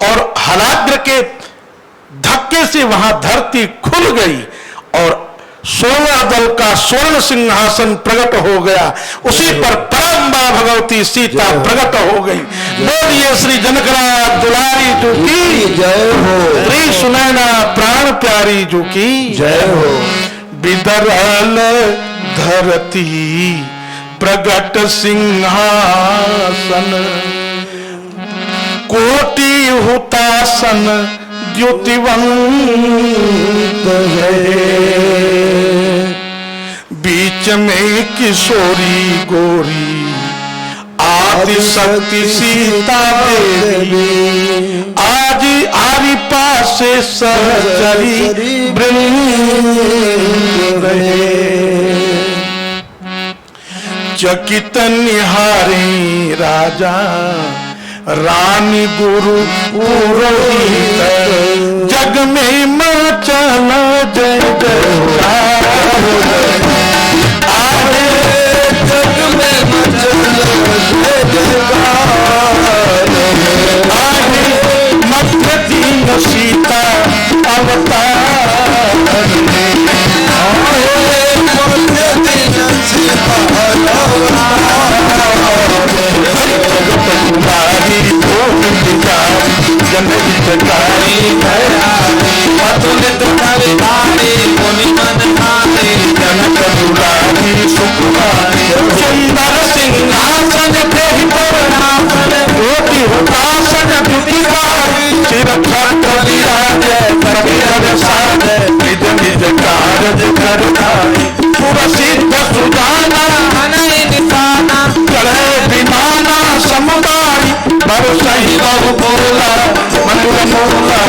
और हलाग्र के धक्के से वहां धरती खुल गई और सोलह दल का स्वर्ण सिंहासन प्रकट हो गया। उसी पर पराम्बा भगवती सीता प्रकट हो गई। बोलिए श्री जनकराज दुलारी जो की जय हो, श्री सुनैना प्राण प्यारी जो की जय हो। बिदरल धरती प्रगट सिंहासन, कोटि हुतासन द्युतिवंत है। बीच में किशोरी गोरी आदि शक्ति सीता देवी, आज आरी पासे सहचरी वृंद रहे। चकित निहारे राजा रानी गुरु पुरोहित, जग में मचना जय जयकार। आए जग में मचना जय जयकार। आए मध्य दीन सीता अवतार, आए मध्य दीन सीता जनहितकारी अतुलित फलधारी मुनि मन माने, जनक दुलारी सुकुमारी, सुंदर सिंहासन देहि पवनासन, कोटि हुतासन द्युतिकारी, सिर खट विराजे कबीर साजे, निज निज कारज करताई। सुरसिद्ध सुजाना अनय निशाना, चढ़े विमाना समुदाय, बरसहि बहु बोला मधुर मोला,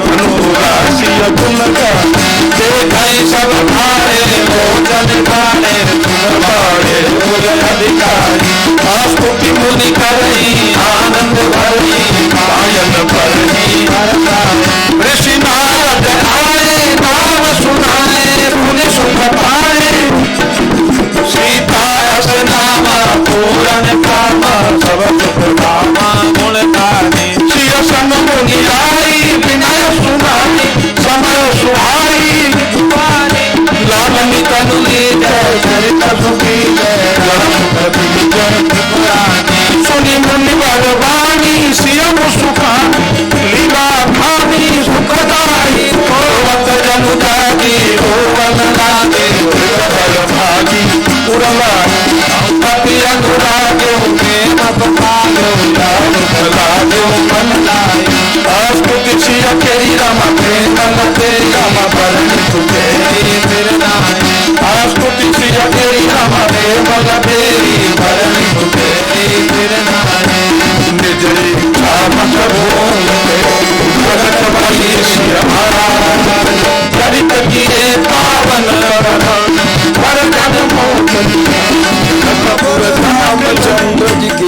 अनुकूला सिय गुलका, देखै सब भारे भोजन खाने, सुन बाड़े कुल अधिकारी। स्तुति मुनि करई आनंद भरई, गायन भरई हरताए। ऋषि नारद आए नाम सुनाए, पुनि सुख पाए। सीता अस नामा पूरन कामा, सब सुख कामा गुण गाने। सिय सन मुनि आई विनय सुनाई, समय सुहाई लालनी तनु जय चरित सुखी जय, सुनि मुनि भगवानी सिय सुखानी, लीला भानी सुखदाई। होवत जनु जागी होवन लागे, भागी उड़वानी पति अनुरागे, प्रेम बपालो लागे मन लाए। स्तुति सिय केरी राम प्रेम तेरी राम भरणी तुझे फिर नाय। स्तुति सिय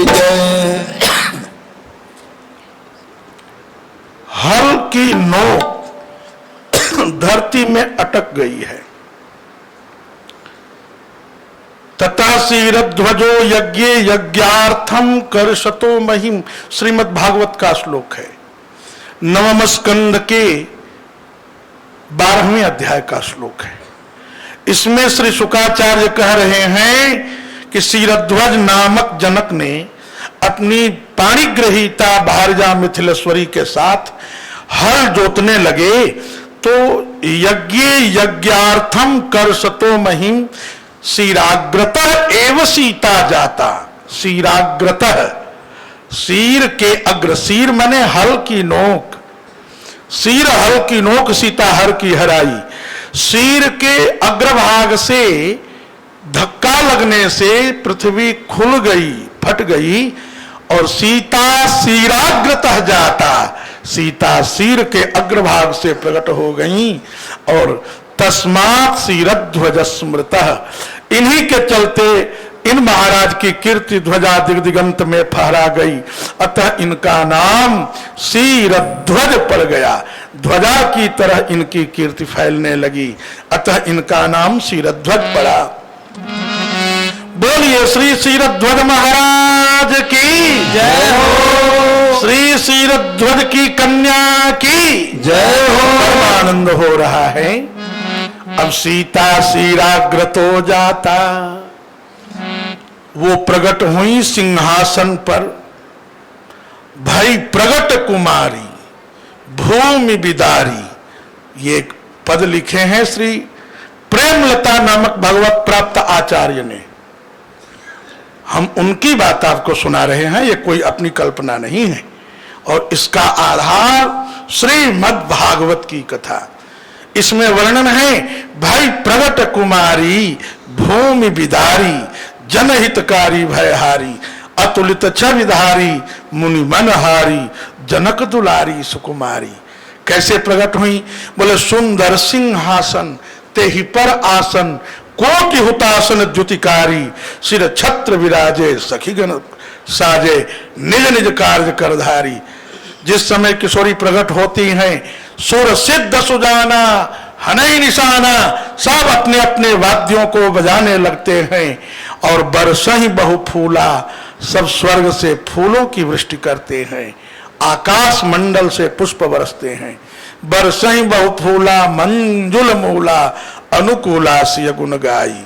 जय। हल की नोक धरती में अटक गई है। तथा सीरध्वजो यज्ञ यज्ञार्थम करशतो महिम, श्रीमद् भागवत का श्लोक है, नवम स्कंद के 12वें अध्याय का श्लोक है। इसमें श्री शुकाचार्य कह रहे हैं कि सीरध्वज नामक जनक ने अपनी पाणिग्रहीता भार्या मिथिलेश्वरी के साथ हल जोतने लगे तो यज्ञ यज्ञार्थम करशतो महिम शीराग्रतः एव सीता जाता। शीराग्रतः, शीर के अग्र, शीर माने हल की नोक, शीर हल की नोक सीता हर की हराई। शीर के अग्रभाग से धक्का लगने से पृथ्वी खुल गई, फट गई और सीता शीराग्रतः जाता, सीता शीर के अग्रभाग से प्रकट हो गई और तस्मात् शीरध्वज स्मृतः, इन्हीं के चलते इन महाराज की कीर्ति ध्वजा दिग्दिगंत में फहरा गई, अतः इनका नाम शीरध्वज पड़ गया। ध्वजा की तरह इनकी कीर्ति फैलने लगी, अतः इनका नाम शीरध्वज पड़ा। बोलिए श्री शीरध्वज महाराज की जय हो। श्री शीरध्वज की कन्या की जय हो। आनंद हो रहा है। अब सीता शीराग्रतो जाता, वो प्रकट हुई सिंहासन पर, भई प्रगट कुमारी भूमि बिदारी। ये एक पद लिखे हैं श्री प्रेमलता नामक भगवत प्राप्त आचार्य ने। हम उनकी बात आपको सुना रहे हैं, ये कोई अपनी कल्पना नहीं है। और इसका आधार श्रीमद् भागवत की कथा। इसमें वर्णन है, भाई प्रगट कुमारी भूमि बिदारी जनहितकारी भयहारी अतुलित छविधारी मुनि मनहारी जनक दुलारी सुकुमारी। कैसे प्रकट हुई? बोले सुंदर सिंहासन तेहि पर आसन कोटि हुतासन द्युतिकारी सिर छत्र विराजे सखीगण साजे निज निज कार्य करधारी। जिस समय किशोरी प्रकट होती हैं, सुर सिद्ध सुजाना हनई निशाना, सब अपने अपने वाद्यों को बजाने लगते हैं और बरसहि बहु फूला, सब स्वर्ग से फूलों की वृष्टि करते हैं, आकाश मंडल से पुष्प बरसते हैं। बरसहि बहु फूला मंजुल मूला अनुकूला सिय गुण गाई।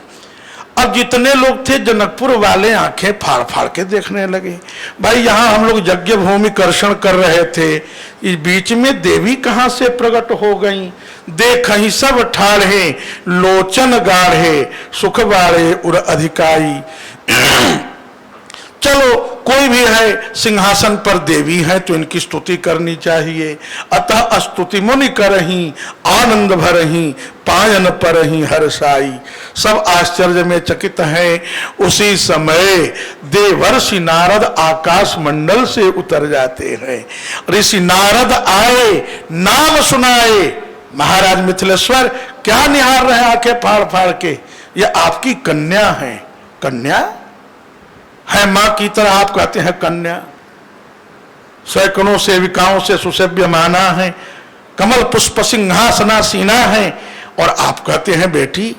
अब जितने लोग थे जनकपुर वाले आंखें फाड़ फाड़ के देखने लगे। भाई यहाँ हम लोग यज्ञ भूमि कर्षण कर रहे थे, इस बीच में देवी कहाँ से प्रकट हो गई? देखहि सब ठाढ़े लोचन गाढ़े सुख बाढ़े उर अधिकारी। चलो कोई भी है सिंहासन पर देवी है तो इनकी स्तुति करनी चाहिए, अतः स्तुति मुनि करही आनंद भरही पायन परही हर्षाई। सब आश्चर्य में चकित हैं। उसी समय देवर्षि नारद आकाश मंडल से उतर जाते हैं। ऋषि नारद आए नाम सुनाए, महाराज मिथिलेश्वर क्या निहार रहे आंखें फाड़ फाड़ के? ये आपकी कन्या है। कन्या है, मां की तरह आप कहते हैं कन्या। सैकड़ों सेविकाओं से सुसेव्य माना है, कमल पुष्प सिंहासना सीना है, और आप कहते हैं बेटी।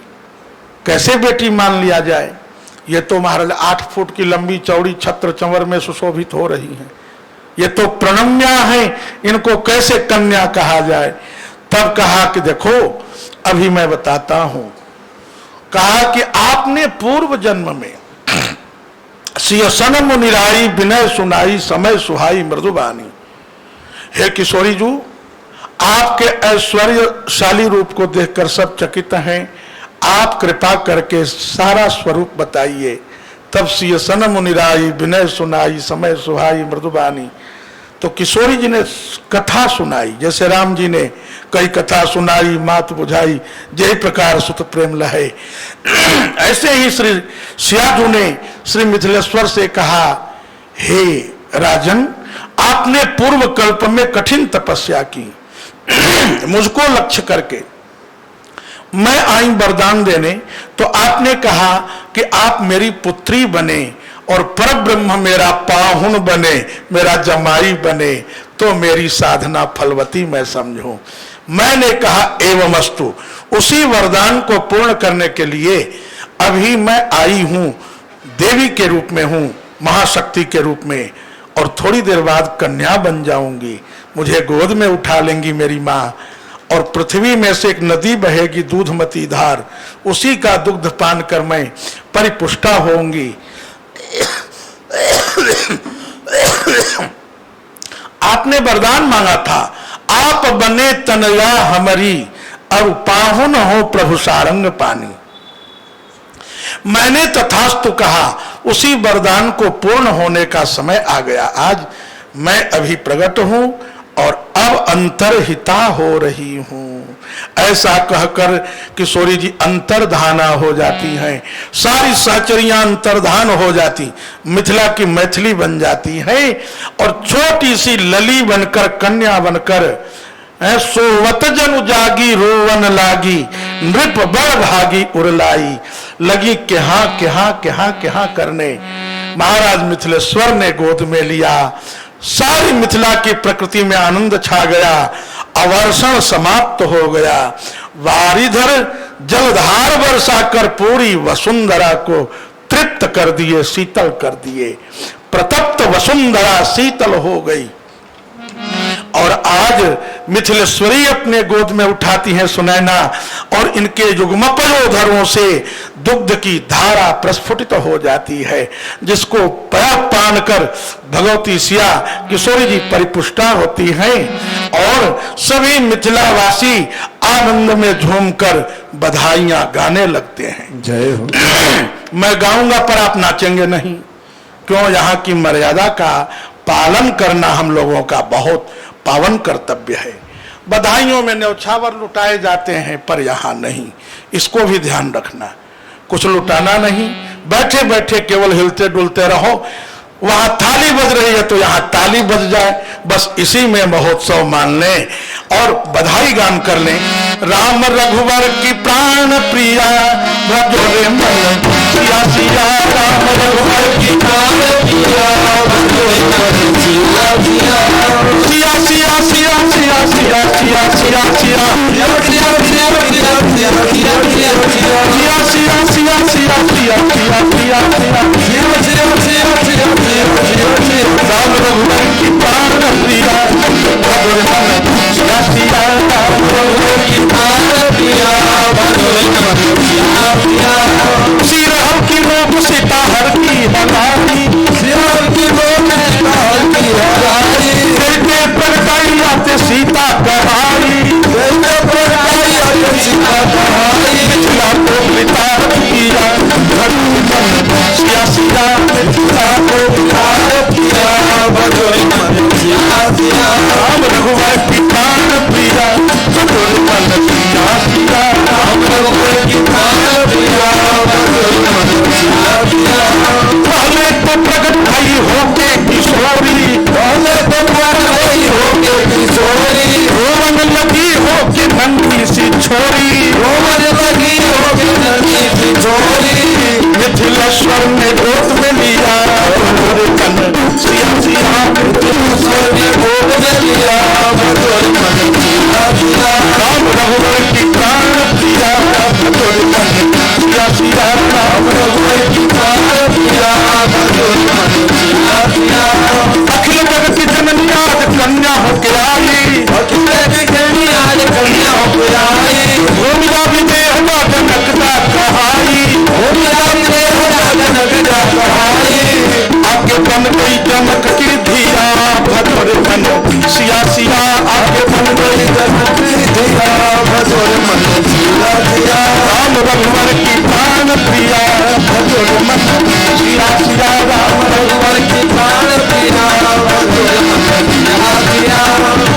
कैसे बेटी मान लिया जाए? ये तो महाराज 8 फुट की लंबी चौड़ी छत्र चंवर में सुशोभित हो रही है। ये तो प्रणम्या है, इनको कैसे कन्या कहा जाए? तब कहा कि देखो अभी मैं बताता हूं। कहा कि आपने पूर्व जन्म में सियसन मुनिराई विनय सुनाई समय सुहाई मृदुबानी। हे किशोरी जू, आपके ऐश्वर्यशाली रूप को देखकर सब चकित हैं। आप कृपा करके सारा स्वरूप बताइए। तब सियसन मुनिराई विनय सुनाई समय सुहाई मृदुबानी। तो किशोरी जी ने कथा सुनाई, जैसे राम जी ने कई कथा सुनाई मात बुझाई, जय प्रकार सुत प्रेम लहे। ऐसे ही श्री सियाजू ने श्री मिथिलेश्वर से कहा, हे राजन, आपने पूर्व कल्प में कठिन तपस्या की, मुझको लक्ष्य करके मैं आई वरदान देने, तो आपने कहा कि आप मेरी पुत्री बने और परब्रह्म मेरा पाहुन बने, मेरा जमाई बने, तो मेरी साधना फलवती मैं समझूं। मैंने कहा एवमस्तु। उसी वरदान को पूर्ण करने के लिए अभी मैं आई हूं, देवी के रूप में हूं, महाशक्ति के रूप में, और थोड़ी देर बाद कन्या बन जाऊंगी। मुझे गोद में उठा लेंगी मेरी माँ, और पृथ्वी में से एक नदी बहेगी दूधमती धार, उसी का दुग्ध पान कर मैं परिपुष्टा होंगी। आपने वरदान मांगा था, आप बने तनया हमारी, और पाहुन हो प्रभु सारंग पानी। मैंने तथास्तु कहा, उसी वरदान को पूर्ण होने का समय आ गया। आज मैं अभी प्रकट हूं और अब अंतरहिता हो रही हूं। ऐसा कहकर किशोरी जी अंतर्धाना हो जाती हैं, सारी सहचरियां अंतर्धान हो जाती, मिथिला की मैथिली बन जाती है, और छोटी सी लली बनकर, कन्या बनकर, सोवत जनु जागी रोवन लागी, नृप बड़ भागी उरलाई, लगी केहा करने। महाराज मिथिलेश्वर ने गोद में लिया, सारी मिथिला की प्रकृति में आनंद छा गया, अवर्षण समाप्त हो गया। वारिधर जलधार बरसा कर पूरी वसुंधरा को तृप्त कर दिए, शीतल कर दिए। प्रतप्त वसुंधरा शीतल हो गई, और आज मिथिलेश्वरी अपने गोद में उठाती हैं सुनैना, और इनके युग्म पयोधरों से दुग्ध की धारा प्रस्फुटित हो जाती है, जिसको पान कर भगवती सिया किशोरी जी परिपुष्टा होती हैं, और सभी मिथिलावासी आनंद में झूमकर बधाइयां गाने लगते हैं। जय हो। मैं गाऊंगा पर आप नाचेंगे नहीं, क्यों? यहाँ की मर्यादा का पालन करना हम लोगों का बहुत पावन कर्तव्य है। बधाइयों में न्यौछावर लुटाए जाते हैं, पर यहाँ नहीं, इसको भी ध्यान रखना। कुछ लुटाना नहीं, बैठे बैठे केवल हिलते डुलते रहो। वहां थाली बज रही है तो यहाँ ताली बज जाए, बस इसी में महोत्सव मान लें और बधाई गान कर लें। राम रघुवर की प्राण प्रिया, भजो रे मन सिया सिया, राम रघुवर की प्राण प्रिया, भजो रे मन सिया सिया, सिया सिया सिया सिया सिया सिया सिया सिया सिया सिया सिया सिया सिया राम रघुवर की प्राण प्रिया, भजो रे मन सिया सिया, राम रघुवर की प्राण प्रिया, भजो रे मन सिया सिया। सिरहर की रोग सीता हर की हलाली, सिरहर की रोग सीता हर की हलाली, बेटे प्रगटाई आते सीता कहाई, बेटे प्रगटाई आते सीता कहाई, मिथिला को वितार किया, भजो रे मन सिया सिया, मिथिला को वितार किया, भजो रे मन सिया सिया। राम रघुवर की प्राण प्रिया, भजो रे मन सिया सिया, राम रघुवर की प्राण प्रिया, भजो रे मन सिया सिया। पहले तो प्रकट भई होके किशोरी, पहले तो प्रकट भई होके किशोरी, रोवन लगी होके नंगी सी छोरी, रोवन लगी होके नंगी सी छोरी, मिथिलेश्वर ने गोद में लिया, भजो रे मन सिया सिया, मिथिलेश्वर ने गोद में लिया, भजो रे मन सिया सिया। राम रघुवर की प्राण प्रिया, भजो रे मन सिया सिया, राम रघुवर की प्राण प्रिया, भजो रे मन सिया सिया। अखिल जगत की जननी आज कन्या होके आई, अखिल जगत की जननी आज कन्या होके आई, भूमिका भी देहवा जनकता कहाई, भूमिका भी देहवा जनकता कहाई, आगे बन गई जनक की धिया, भजो रे मन सिया सिया, आगे बन गई जनक की धिया, भजो रे मन सिया सिया। राम रघुवर की प्राण प्रिया, भजो रे मन सिया सिया, राम रघुवर की प्राण प्रिया, भजो रे मन सिया सिया,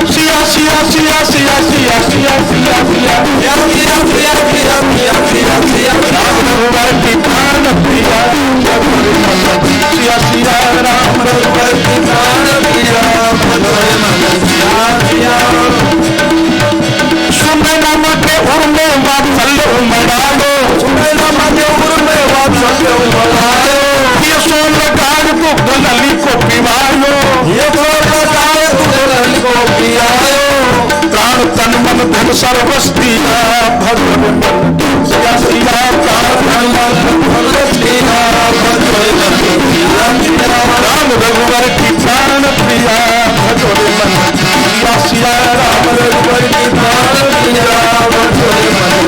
सिया सिया सिया सिया सिया सिया सिया सिया सिया सिया सिया सिया सिया। राम रघुवर की प्राण प्रिया, भजो रे मन सिया सिया, राम रघुवर की प्राण प्रिया, भजो रे मन सिया को पिवायो, यशोदाय दुल्हन को पियायो, प्राण तन मन धन सर्वस दिया भगवान मन। सिया सिया प्राण तन मन धन दिया भगवान राम रघुवर की प्राण प्रिया भगवान मन। सिया सिया राम रघुवर की प्राण प्रिया भगवान मन।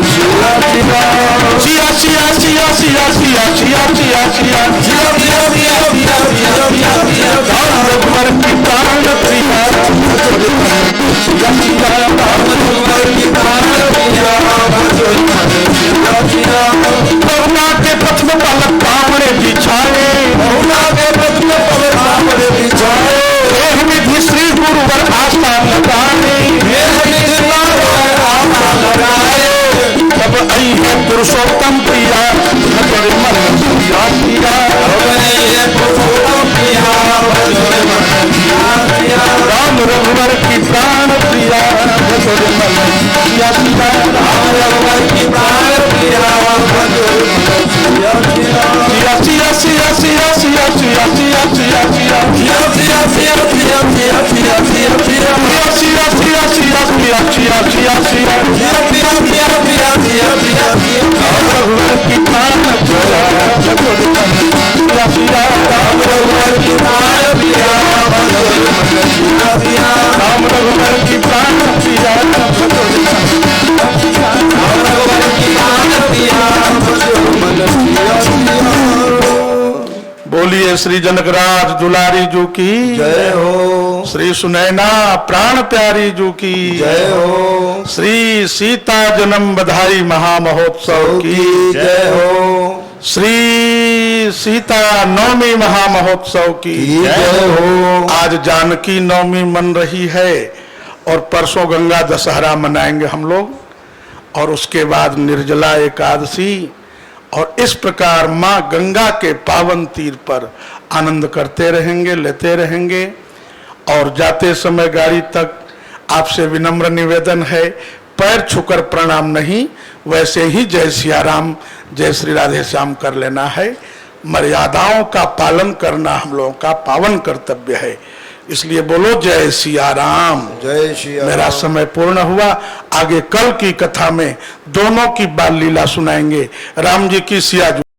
सिया सिया सिया सिया सिया सिया सिया सिया सिया सिया राम रघुवर की प्राण प्रिया भगवान मन। सिया सिया राम रघुवर की प्राण प्रिया भगवान मन। सिया सिया करुणा के पथ में पलक पावने बिछाए, करुणा के पथ में पलक पावने बिछाए, देह विधि श्री गुरुवर आस्था लगाए, तब आई है पुरुषोत्तम प्रिया भगवान मन। सिया सिया राम रघुवर की प्राण प्रिया भगवान मन। सिया सिया राम रघुवर की प्राण प्रिया भगवान मन। सिया सिया सिया सिया सिया सिया सिया सिया सिया सिया रघुवर की प्राण प्रिया भगवान मन। सिया सिया राम रघुवर की प्राण प्रिया भगवान मन। सिया सिया राम रघुवर की प्राण प्रिया भगवान मन। राम रघुवर की प्राण प्रिया भगवान मन। सिया सिया बोलिए श्री जनकराज दुलारी जू की जय हो, श्री सुनैना प्राण प्यारी जू की जय हो, श्री सीता जन्म बधाई महामहोत्सव की जय हो, श्री सीता नवमी महामहोत्सव की जय हो। आज जानकी नवमी मन रही है और परसों गंगा दशहरा मनाएंगे हम लोग और उसके बाद निर्जला एकादशी और इस प्रकार माँ गंगा के पावन तीर पर आनंद करते रहेंगे, लेते रहेंगे। और जाते समय गाड़ी तक आपसे विनम्र निवेदन है, पैर छूकर प्रणाम नहीं, वैसे ही जय सिया राम जय श्री राधे श्याम कर लेना है। मर्यादाओं का पालन करना हम लोगों का पावन कर्तव्य है, इसलिए बोलो जय सिया राम। जय श्री राम। मेरा समय पूर्ण हुआ, आगे कल की कथा में दोनों की बाल लीला सुनाएंगे, राम जी की सिया जी